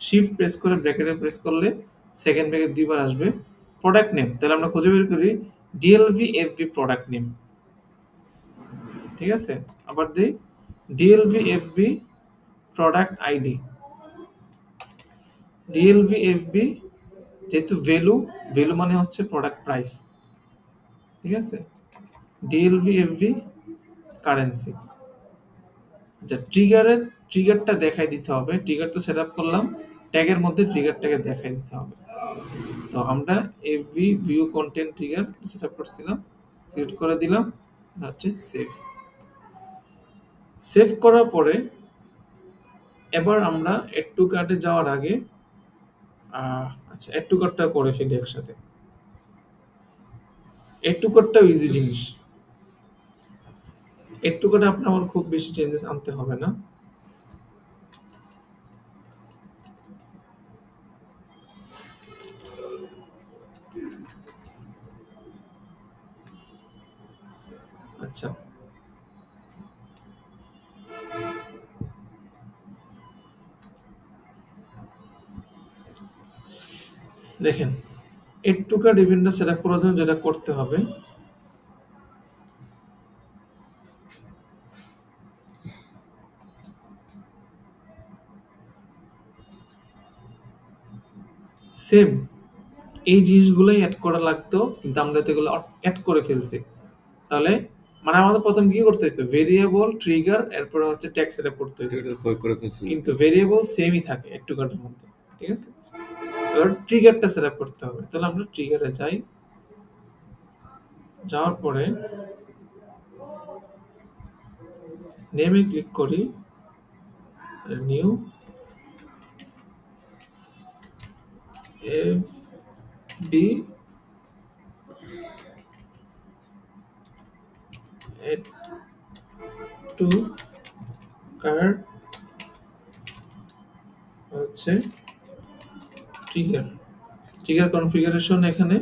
শিফট প্রেস করে ব্র্যাকেটে প্রেস করলে সেকেন্ড ব্র্যাকেট 2বার আসবে। প্রোডাক্ট নেম, তাহলে আমরা খুঁজে বের করি ডিএলভি এফবি প্রোডাক্ট নেম। ঠিক আছে, আবার দিই ডিএলভি এফবি প্রোডাক্ট আইডি, ডিএলভি এফবি যেহেতু ভ্যালু, ভ্যালু মানে হচ্ছে প্রোডাক্ট প্রাইস। ঠিক আছে, ডিএলভি এফবি কারেন্সি। আচ্ছা, ট্রিগারটা দেখাই দিতে হবে, ট্রিগার তো সেট আপ করলাম, ট্যাগের মধ্যে ট্রিগারটাকে দেখাই দিতে হবে। তো আমরা FB view content trigger set up করছিলাম, সিলেক্ট করে দিলাম, হচ্ছে সেভ। সেভ করার পরে এবার আমরা এড টু কার্টে যাওয়ার আগে আচ্ছা এড টু কার্টটা করে ফেলি একসাথে। এড টু কার্টটাও ইজি জিনিস, এড টু কার্টে আপনার আমার খুব বেশি চেঞ্জেস আনতে হবে না। আচ্ছা দেখেন, এড টু কার্ট ইভেন্টটা সেট আপ করার জন্য যেটা করতে হবে, সেম এই জিনিসগুলোই অ্যাড করা লাগতো, কিন্তু আমরা তো এগুলো অ্যাড করে ফেলছি। তাহলে মানে আমাদের প্রথম কি করতে হতো, ভেরিয়েবল, ট্রিগার, এরপরে হচ্ছে ট্যাগ সেটআপ করতে হতো, করে ফেলছি। কিন্তু ভেরিয়েবল সেমই থাকে অ্যাড টু কার্টের মধ্যে, ঠিক আছে। এবার ট্রিগারটা সেটআপ করতে হবে। তাহলে আমরা ট্রিগারে যাই, যাওয়ার পরে নেমে ক্লিক করি, new F B add to cart হচ্ছে ট্রিগার। ট্রিগার কনফিগারেশন এখানে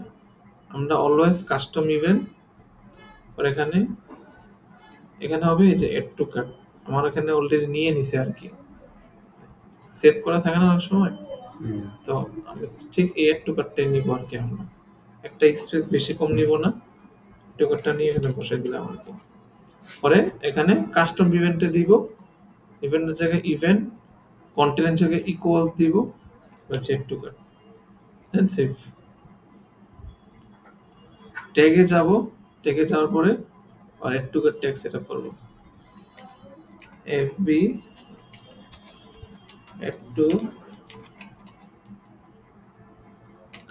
আমরা অলওয়েজ কাস্টম ইভেন্ট, আর এখানে এখানে হবে এই যে এড টু কার্ট, আমার এখানে অলরেডি নিয়ে নিছে আর কি, সেভ করা থাকে না অনেক সময়। তো আমি ঠিক এই এড টু কার্টটাই নিব আর কি, আমরা একটা স্পেস বেশি কম নিব না, টু কার্টটা নিয়ে এখানে বসাই দিলাম আর কি। পরে এখানে কাস্টম ইভেন্টে দিব, ইভেন্টের জায়গায় ইভেন্ট, কন্টেন্টের জায়গায় ইকুয়ালস দিব, হচ্ছে add to cart, then save. ট্যাগে যাব, ট্যাগে যাওয়ার পরে আর add to cart tag setup করব, এফবি এড টু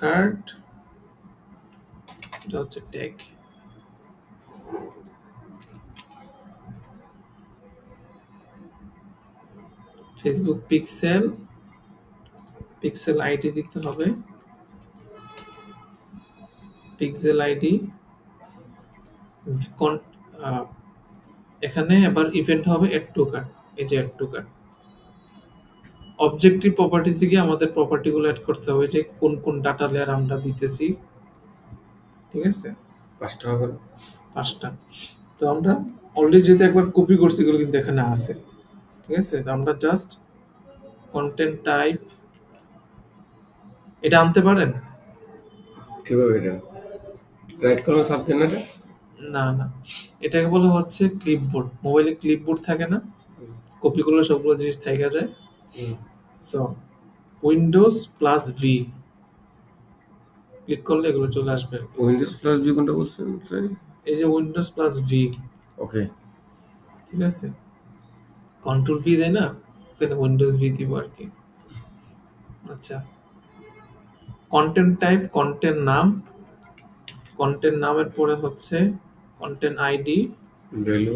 কার্ট, এটা হচ্ছে tag. Facebook pixel, pixel ID দিতে হবে, পিক্সেল আইডি, এখানে এবার ইভেন্ট হবে এড টু কার্ট, এই যে এড টু কার্ট। অবজেক্টিভ প্রপার্টিসে গিয়ে আমাদের প্রপার্টিগুলো অ্যাড করতে হবে, যে কোন কোন ডাটা লেয়ার আমরা দিতেছি, ঠিক আছে, 5টা হবে, 5টা। তো আমরা অলরেডি যেহেতু একবার কপি করছি, এগুলো কিন্তু এখানে আছে, ঠিক আছে। তো আমরা জাস্ট কন্টেন্ট টাইপ এটা আনতে পারেন। কিভাবে এটা রাইট কলম সাবজেক্ট না? না না, এটাকে বলা হচ্ছে ক্লিপবোর্ড। মোবাইলে ক্লিপবোর্ড থাকে না, কপি করলে সবগুলো জিনিস থেকে যায়। So Windows plus V click করলে এগুলো চলে আসবে। উইন্ডোজ প্লাস ভি কোনটা বলছেন স্যার? এই যে উইন্ডোজ প্লাস ভি, ওকে, ঠিক আছে, কন্ট্রোল ভি দেয় না, ওখানে উইন্ডোজ ভি দিব আর কি। আচ্ছা, কন্টেন্ট টাইপ, কন্টেন্ট নাম, কন্টেন্ট নামের পরে হচ্ছে কন্টেন্ট আইডি, ভ্যালু,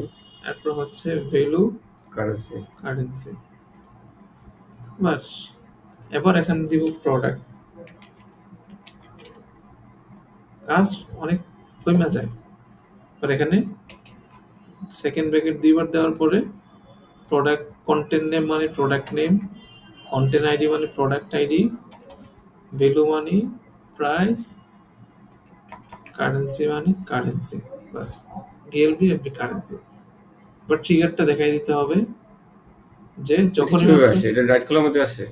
এরপর হচ্ছে ভ্যালু, কারেন্সি, কারেন্সি, বাস। এবার এখানে দিব প্রোডাক্ট, কাজ অনেক কমে যায়। আর এখানে সেকেন্ড ব্র্যাকেট দুইবার দেওয়ার পরে প্রোডাক্ট, কন্টেন্ট নেম মানে প্রোডাক্ট নেম, কন্টেন্ট আইডি মানে প্রোডাক্ট আইডি, ভ্যালু মানে প্রাইস, কারেন্সি মানে কারেন্সি, বাস। DLV FB currency. বাট ট্রিগারটা দেখাই দিতে হবে, যে যখন কিভাবে আসে এটা রাইট কলার মধ্যে আসে?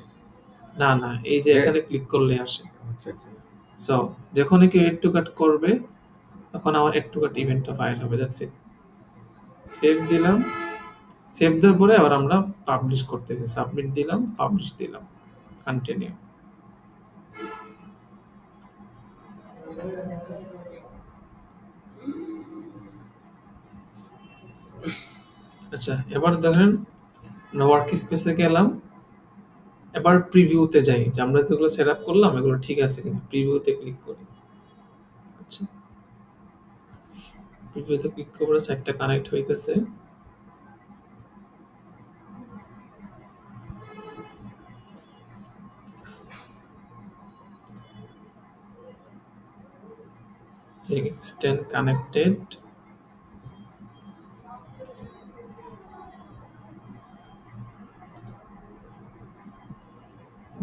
না না, এই যে এখানে ক্লিক করলে আসে। আচ্ছা আচ্ছা, সো যখনই কেউ এড টু কাট করবে, তখন আমার এড টু কাট ইভেন্টটা ফাইল হবে, দ্যাটস ইট। সেভ দিলাম, সেভ দেওয়ার পরে আবার আমরা পাবলিশ করতেছি, সাবমিট দিলাম, পাবলিশ দিলাম, কন্টিনিউ। আচ্ছা, এবার দেখেন ওয়ার্ক স্পেসে গেলাম, এবার প্রিভিউতে যাই, যে আমরা যেগুলো সেট আপ করলাম এগুলো ঠিক আছে কিনা, প্রিভিউতে ক্লিক করি। আচ্ছা, প্রিভিউতে ক্লিক করে সাইটটা কানেক্ট হইতেছে। Extend connected,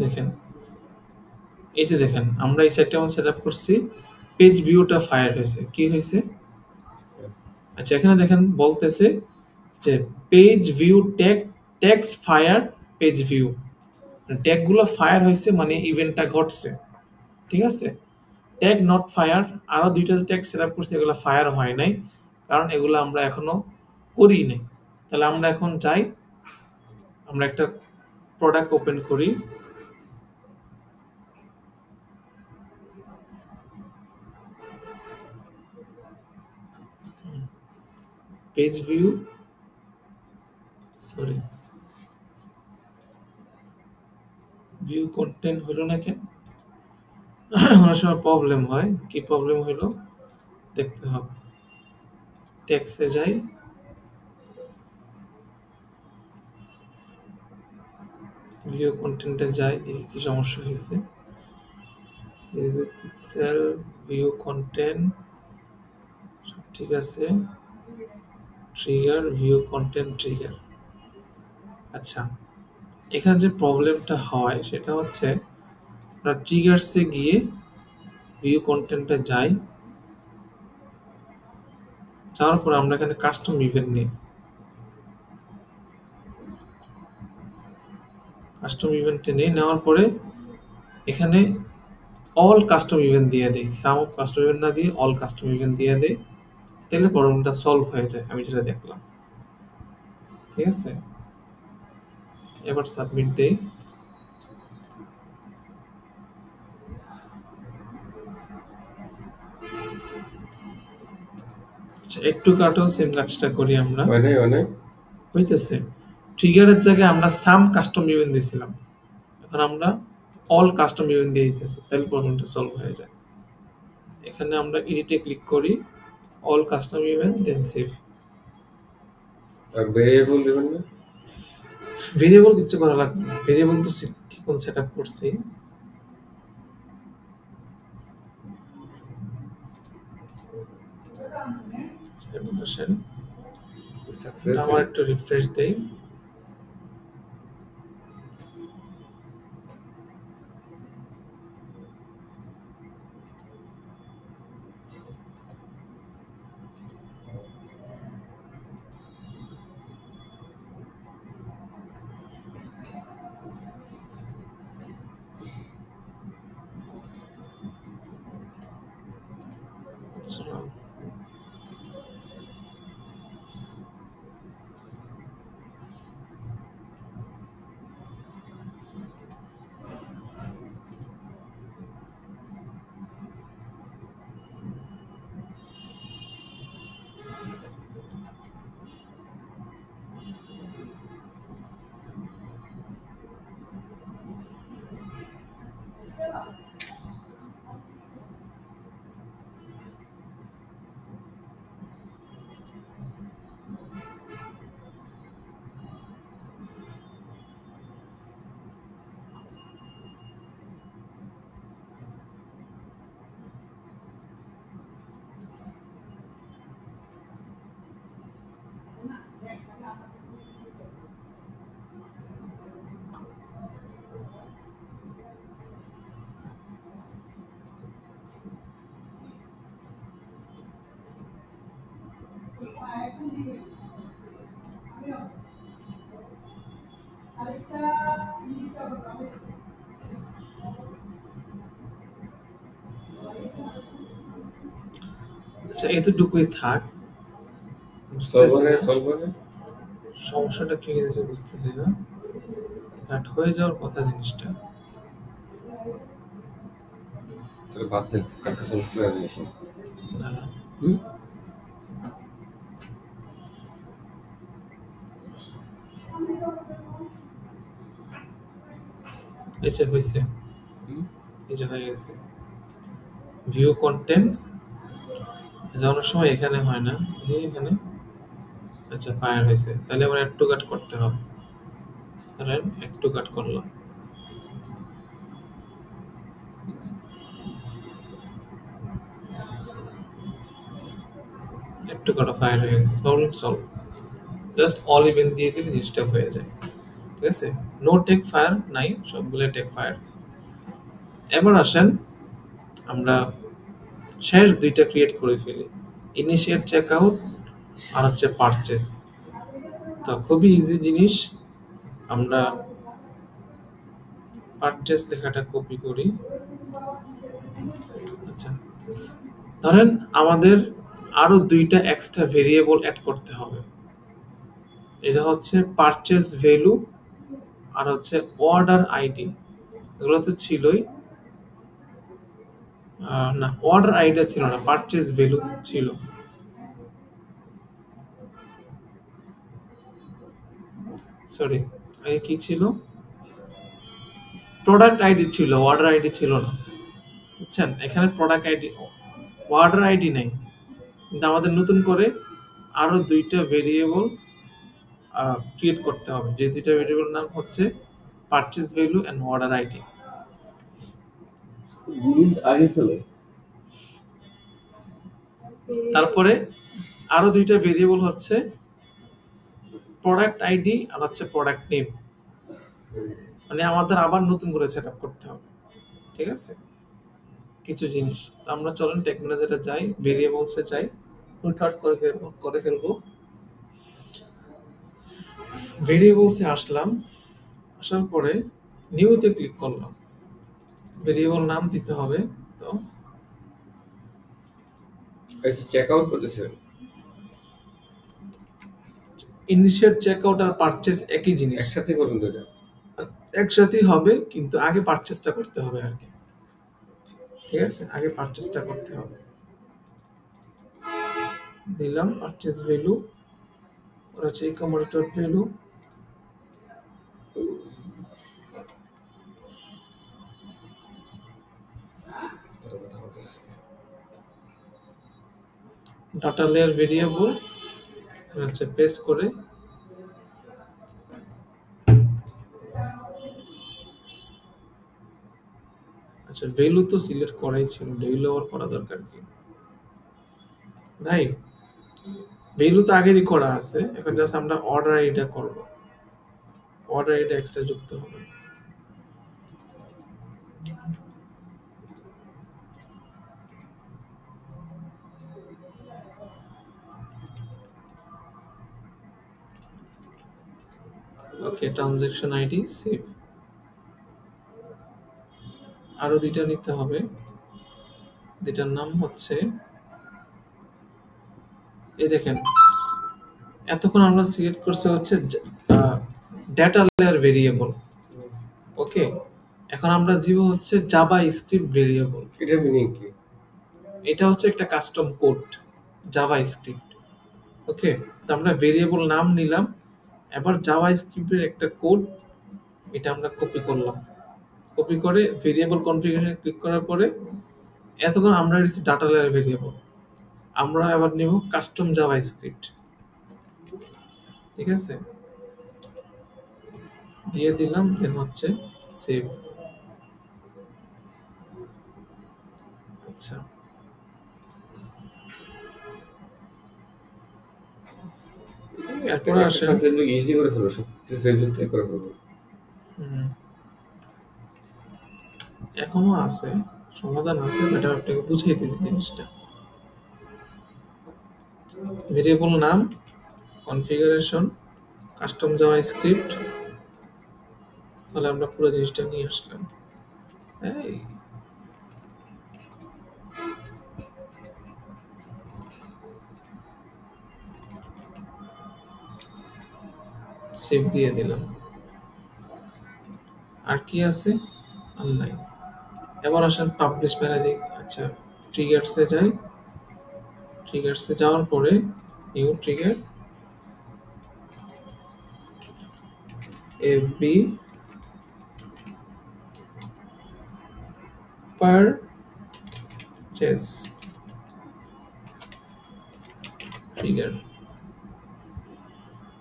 দেখেন এই যে দেখেন আমরা এই সাইটটা আমার সেটআপ করছি, পেজ ভিউটা ফায়ার হয়েছে, কি হয়েছে? আচ্ছা, এখানে দেখেন বলতেছে যে page view tag, tags fire page view, ট্যাগগুলো ফায়ার হয়েছে মানে ইভেন্টটা ঘটছে, ঠিক আছে। ট্যাগ নট ফায়ার, আরো দুইটা ট্যাগ সেটআপ করছি, এগুলো ফায়ার হয় নাই, কারণ এগুলো আমরা এখনো করি নাই। তাহলে আমরা এখন যাই, আমরা একটা প্রোডাক্ট ওপেন করি, page view sorry view content হলো না কেন? অনেক সময় প্রবলেম হয়, কি প্রবলেম হলো দেখতে হবে। টেক্সে যাই, ভিউ কন্টেন্টে যাই, দেখি কি সমস্যা হয়েছে। পিক্সেল ভিউ কন্টেন্ট সব ঠিক আছে, ট্রিগার ভিউ কন্টেন্ট ট্রিগার। আচ্ছা, এখানে যে প্রবলেমটা হয় সেটা হচ্ছে আমরা ট্রিগার্সে গিয়ে ভিউ কন্টেন্টে যাই, যাওয়ার পর আমরা এখানে কাস্টম ইভেন্ট নিই। কাস্টম ইভেন্টে নিয়ে নেওয়ার পরে এখানে অল কাস্টম ইভেন্ট দিয়ে দেই, সাম অফ কাস্টম ইভেন্ট না দিয়ে অল কাস্টম ইভেন্ট দিয়ে দেই, তাহলে প্রবলেমটা সলভ হয়ে যায়, আমি যেটা দেখলাম। ঠিক আছে, এবার সাবমিট দেই। আচ্ছা, একটু কাটেও সেম কাজটা করি আমরা, হইতেছে। ট্রিগারের জায়গায় আমরা সাম কাস্টম ইভেন্ট দিয়েছিলাম, এখন আমরা অল কাস্টম ইভেন্ট দিয়ে দিতেছি, তাহলে প্রবলেমটা সলভ হয়ে যায়। এখানে আমরা এডিটে ক্লিক করি, অল কাস্টম ইভেন্ট, দেন সেভ। আর ভেরিয়েবল দেবেন না? ভেরিয়েবল কিছু করা লাগবে না, ভেরিয়েবল তো কোন সেটআপ করছি। আবার একটু রিফ্রেশ দেই। আচ্ছা, এতটুকুই থাক। সমস্যাটা কি হয়েছে বুঝতেছি না, বাট হয়ে যাওয়ার কথা জিনিসটা। বাদ দেন, কালকে সলভ করে দিয়েছি। আচ্ছা, হয়েছে, এই যে হয়ে গেছে ভিউ কন্টেন্ট। অনেক সময় এখানে হয় না, এখানে আচ্ছা ফায়ার হয়েছে, তাহলে আবার একটু কাট করতে হবে। ধরেন একটু কাট করলাম, একটু কাটা ফায়ার হয়ে গেছে, problem solve. Just all event দিয়ে দিলে জিনিসটা হয়ে যায়। ঠিক আছে, নো টেক ফায়ার নাই, সবগুলো টেক ফায়ার আছে। এবার আসেন আমরা শেষ দুইটা ক্রিয়েট করে ফেলি, ইনিশিয়েট চেক আউট আর হচ্ছে পারচেস। তো খুবই ইজি জিনিস, আমরা পারচেস লেখাটা কপি করি। আচ্ছা, ধরেন আমাদের আরো দুইটা এক্সট্রা ভেরিয়েবল অ্যাড করতে হবে। এটা হচ্ছে পারচেস ভ্যালু আর হচ্ছে অর্ডার আইডি। এগুলো তো ছিলই না, অর্ডার আইডি ছিল না, পারচেস ভ্যালু ছিল। সরি, এই কি ছিল, প্রোডাক্ট আইডি ছিল, অর্ডার আইডি ছিল না, বুঝছেন? এখানে প্রোডাক্ট আইডি, অর্ডার আইডি নাই, কিন্তু আমাদের নতুন করে আরো দুইটা ভেরিয়েবল ক্রিয়েট করতে হবে, যে দুইটা ভেরিয়েবল নাম হচ্ছে purchase value and order ID. তারপরে আরো দুইটা ভেরিয়েবল হচ্ছে প্রোডাক্ট আইডি আর হচ্ছে প্রোডাক্ট নেম, মানে আমাদের আবার নতুন করে সেট আপ করতে হবে, ঠিক আছে? কিছু জিনিস তো আমরা চলেন টেক ম্যানেজারে যাই, ভেরিয়েবলসে যাই, হুটহাট করে ফেলবো। ভেরিয়েবলসে আসলাম, আসার পরে নিউতে ক্লিক করলাম, ভেরিয়েবল নাম দিতে হবে। তো চেক আউট করতেছে, ইনিশিয়েট চেকআউট আর পারচেজ একই জিনিস, একসাথে করুন তো এটা একসাথেই হবে, কিন্তু আগে পারচেজটা করতে হবে আর কি, ঠিক আছে? আগে পারচেজটা করতে হবে। দিলাম পারচেজ ভ্যালু, ওরা হচ্ছে e-commerce dot value, data layer variable হচ্ছে পেস্ট করে আচ্ছা ভ্যালু তো সিলেক্ট করাই ছিল, ভ্যালু আবার করা দরকার কি ভাই? ভ্যালু তো আগেরই করা আছে, এখন জাস্ট আমরা অর্ডার আইডিটা করব, অর্ডার আইডি এক্সট্রা যুক্ত হবে। ওকে, ট্রানজাকশন আইডি সেভ। আরো দুইটা নিতে হবে, দুইটার নাম হচ্ছে, এই দেখেন এতক্ষণ আমরা সিলেক্ট করছে হচ্ছে ডেটা লেয়ার ভেরিয়েবল, ওকে? এখন আমরা দিব হচ্ছে জাভা স্ক্রিপ্ট ভেরিয়েবল। এটার মিনিং কি? এটা হচ্ছে একটা কাস্টম কোড জাভা স্ক্রিপ্ট, ওকে? তো আমরা ভেরিয়েবল নাম নিলাম, এবার জাভা স্ক্রিপ্টের একটা কোড, এটা আমরা কপি করলাম, কপি করে ভেরিয়েবল কনফিগারেশনে ক্লিক করার পরে এতক্ষণ আমরা দিচ্ছি ডাটা লেয়ার ভেরিয়েবল, আমরা এবার নিব কাস্টম জাভা স্ক্রিপ্ট, ঠিক আছে? দিয়ে দিলাম, দেন হচ্ছে সেভ। আচ্ছা, এরপরে আসেন, ফেসবুক ইজি করে ফেলবো, সব কিছু ফেসবুক থেকে করে ফেলবো। এখনো আছে, সমাধান আছে, এটা আপনাকে বুঝিয়ে দিয়েছি জিনিসটা। ভেরিয়েবল নাম, কনফিগারেশন, কাস্টম জাভা স্ক্রিপ্ট, তাহলে আমরা পুরো জিনিসটা নিয়ে আসলাম। এই সেভ দিয়ে দিলাম। আর কি আছে? আর নাই। এবার আসেন পাবলিশ প্যারাডিক। আচ্ছা, ট্রিগারসে যাই, ট্রিগারসে যাওয়ার পরে new trigger FB purchase trigger,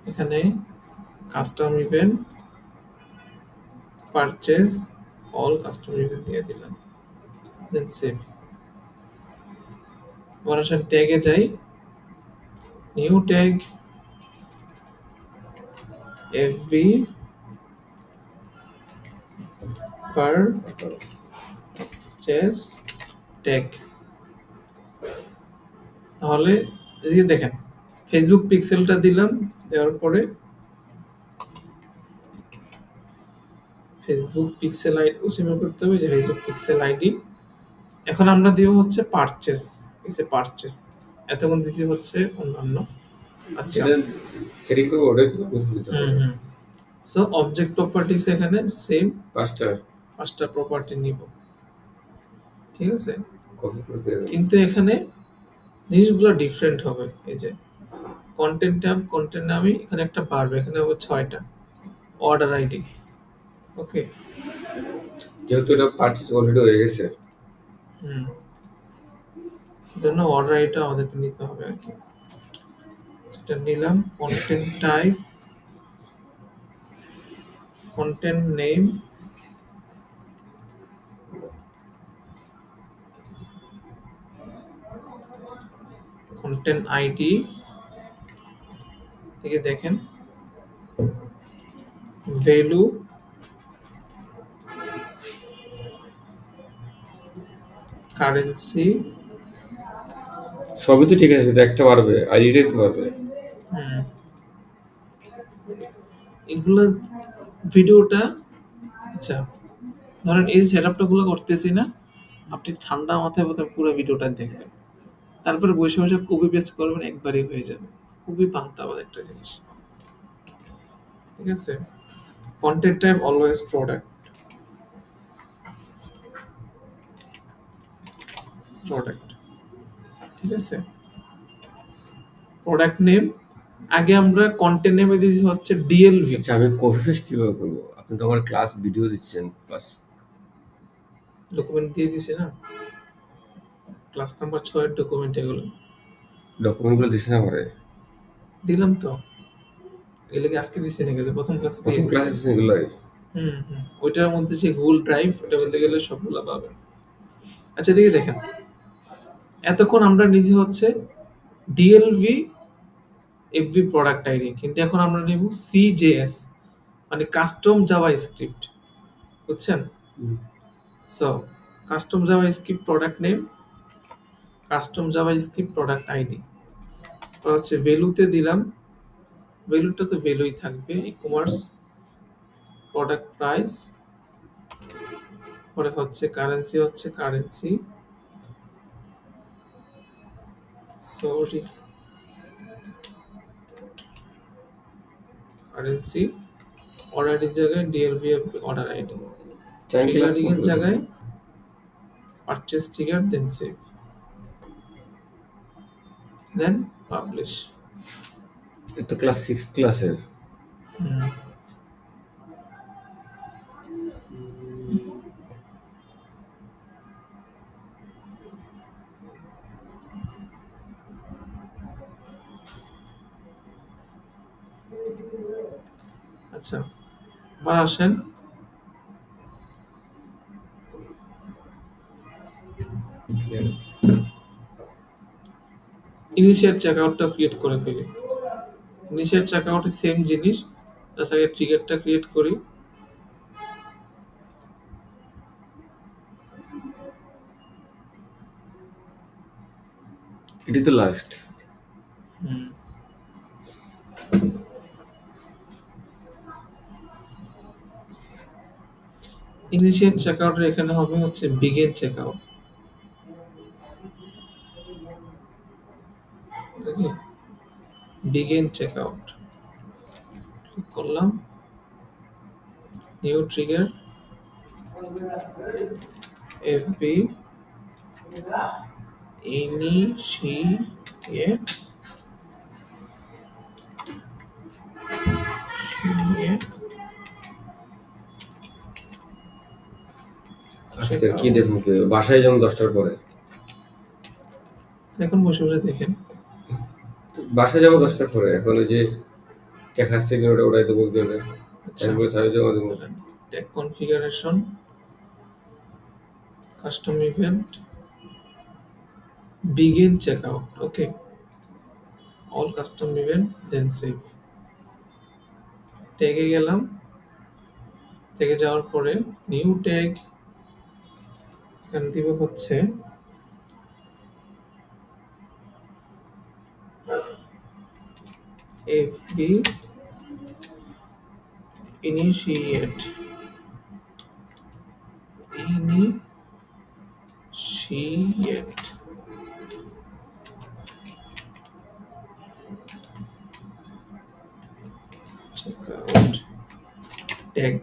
এখানে custom event purchase all custom event দিয়ে দিলাম, দেন সেভ। এবার আসেন ট্যাগে যাই, new tag FB purchase tag. তাহলে এদিকে দেখেন ফেসবুক পিক্সেলটা দিলাম, দেওয়ার পরে ফেসবুক পিক্সেল আইডি উৎসব করতে হবে, যে ফেসবুক পিক্সেল আইডি। এখন আমরা দিব হচ্ছে পারচেজ, এই পারচেজ, এতক্ষণ দিছি হচ্ছে অন্যান্য। আচ্ছা, সেটিং করব, ওটা বুঝতে দিতে হবে। সো অবজেক্ট প্রপার্টিস এখানে সেম পাঁচটা প্রপার্টি নিব, ঠিক আছে? কিন্তু এখানে জিনিসগুলো ডিফারেন্ট হবে। এই যে কন্টেন্ট ট্যাব, কন্টেন্ট নামে এখানে একটা বাড়বে, এখানে হবে 6টা, অর্ডার আইডি। ওকে, যেহেতু এটা পারচেজ অলরেডি হয়ে গেছে, হুম, জন্য অর্ডার আইডিটা আমাদেরকে নিতে হবে আর কি। সেটা নিলাম। Content type, content name, content ID থেকে দেখেন ভ্যালু, কারেন্সি, সবই তো ঠিক আছে, দেখতে পারবে, আইডি দেখতে পারবে। এগুলো ভিডিওটা, আচ্ছা ধরেন এই সেটআপটা গুলো করতেছি না, আপনি ঠান্ডা মাথায় প্রথমে পুরো ভিডিওটা দেখবেন, তারপরে বসে বসে কপি পেস্ট করবেন, একবারই হয়ে যাবে। খুবই পান্তাবাদ একটা জিনিস, ঠিক আছে। Content type always product, product, ঠিক আছে। প্রোডাক্ট নেম, আগে আমরা কন্টেন্ট নেমে দিয়েছি হচ্ছে ডিএলভি। আচ্ছা, আমি কপি পেস্ট কিভাবে করবো? আপনি তো আমার ক্লাস ভিডিও দিচ্ছেন, ক্লাস ডকুমেন্ট দিয়ে দিছি না, ক্লাস নাম্বার 6 এর ডকুমেন্ট এগুলো ডকুমেন্টগুলো দিচ্ছেন আমারে। দিলাম তো, এগুলোকে আজকে দিছি নাকি? প্রথম ক্লাস দিয়ে প্রথম দিছি। ক্লাস দিচ্ছেন এগুলো? ওইটার মধ্যে যে গুগল ড্রাইভ, ওটা বলতে গেলে সবগুলো পাবেন। আচ্ছা দিকে দেখেন, এতক্ষণ আমরা নিজে হচ্ছে ডিএলভি এফভি প্রোডাক্ট আইডি, কিন্তু এখন আমরা নেব সিজেএস, মানে কাস্টম জাভা স্ক্রিপ্ট, বুঝছেন? So custom Java script product name, custom Java script product ID, হচ্ছে ভ্যালুতে দিলাম, ভ্যালুটা তো ভ্যালুই থাকবে, ই কমার্স প্রোডাক্ট প্রাইস, পরে হচ্ছে কারেন্সি, হচ্ছে কারেন্সি, সরি কারেন্সি, অর্ডারের জায়গায় ডিএলভি অর্ডার আইডি, ট্রিগারিং এর জায়গায় পারচেজ ট্রিগার, দেন সেভ, দেন পাবলিশ। এটা তো ক্লাস 6 ক্লাসের। আচ্ছা এবার আসেন ইনিশিয়াল চেকআউটটা ক্রিয়েট করে ফেলি। ইনিশিয়াল চেকআউটে সেম জিনিস, জাস্ট আগে ট্রিগারটা ক্রিয়েট করি। এটি তো লাস্ট। ইনিশিয়াল চেকআউটের এখানে হবে হচ্ছে বিগিন চেকআউট, ওকে, বিগিন চেকআউট ক্লিক করলাম, নিউ ট্রিগার এফবি ইনিশিয়েট আজকে কি দেখুন, বাসায় যেমন 10টার পরে, এখন বসে বসে দেখেন, বাসায় যাবো 10টার পরে, এখন ওই যে দেখাচ্ছে ওটা ওটাই দেবো, tag configuration, custom event, begin checkout, okay, all custom event, then save। ট্যাগে গেলাম, ট্যাগে যাওয়ার পরে নিউ ট্যাগ, এখানে দিব হচ্ছে fb initiate checkout ট্যাগ,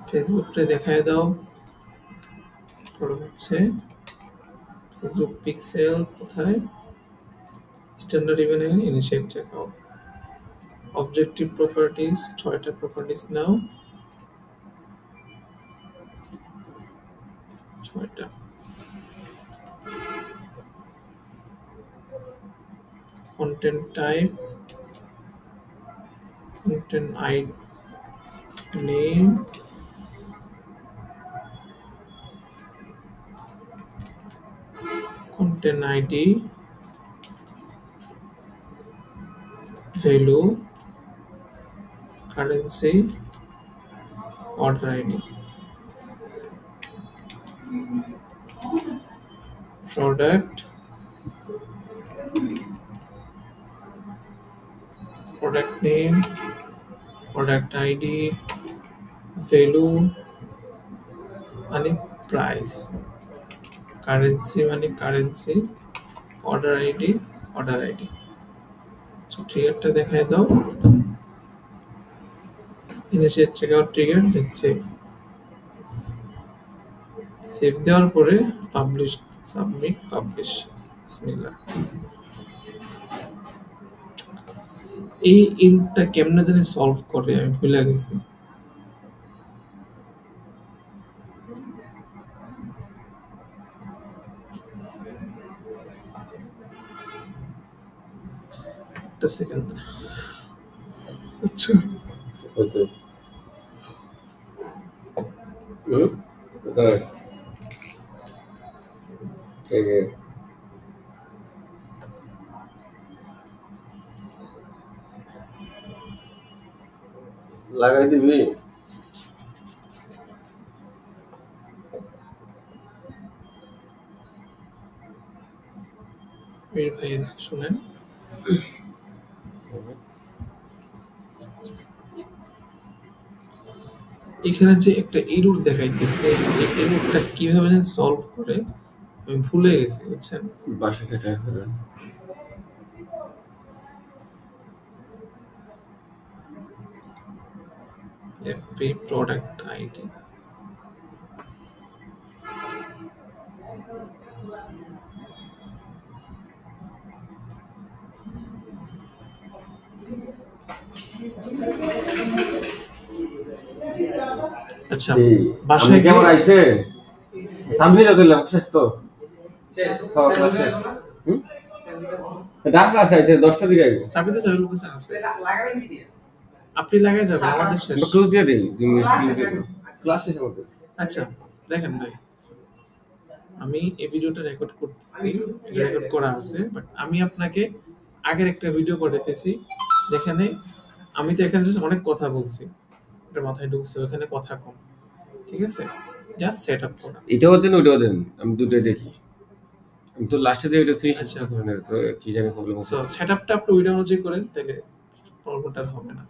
ফেসবুকটা দেখায় দাও, পরে হচ্ছে ফেসবুক পিক্সেল কোথায়, স্ট্যান্ডার্ড ইভেন্ট, এখানে ইনিশিয়েট চেকআউট, অবজেক্টিভ প্রপার্টিজ 6টা প্রপার্টিজ নাও 6টা content type content name content id value currency order id product name product id value মানে price currency মানে currency order id so triggerটা দেখায় দাও initiate checkout trigger then save দেওয়ার পরে publish submit publish বিসমিল্লাহ এই ইনটা কেমনে জানি সলভ করে আমি ভুলে গেছি একটা সেকেন্ড আচ্ছা ওকে ওকে ওকে লাগাই দিবি ভাই শুনেন এখানে যে একটা এরর দেখাইতেছে এই এররটা কিভাবে সলভ করে আমি ভুলে গেছি বুঝছেন বাসা কেটে ফেলেন fp product id আচ্ছা বাসায় কেমন আইছে সামনে দিলাম শেষ তো ঢাকা আছে 10টা দিকে আইবে চাবি তো চাবি লোকেশন আছে আপনি লাগাই যাবেন আমাদের শেষ ক্লোজ দিয়ে দেই 2 মিনিট ক্লাস শেষ হবে আচ্ছা দেখেন ভাই আমি এই ভিডিওটা রেকর্ড করতেছি রেকর্ড করা আছে বাট আমি আপনাকে আগের একটা ভিডিও পাঠাতেছি যেখানে আমি তো এখানে অনেক কথা বলছি এটা মাথায় ঢুকছে ওখানে কথা কম ঠিক আছে জাস্ট সেটআপ করা এটাও দেন ওটাও দেন আমি দুটোই দেখি আমি তো লাস্টে দিয়ে ওটা ফিনিশ আচ্ছা তো কি জানি প্রবলেম আছে সো সেটআপটা আপনি ওইটা অনুযায়ী করেন তাহলে প্রবলেমটা হবে না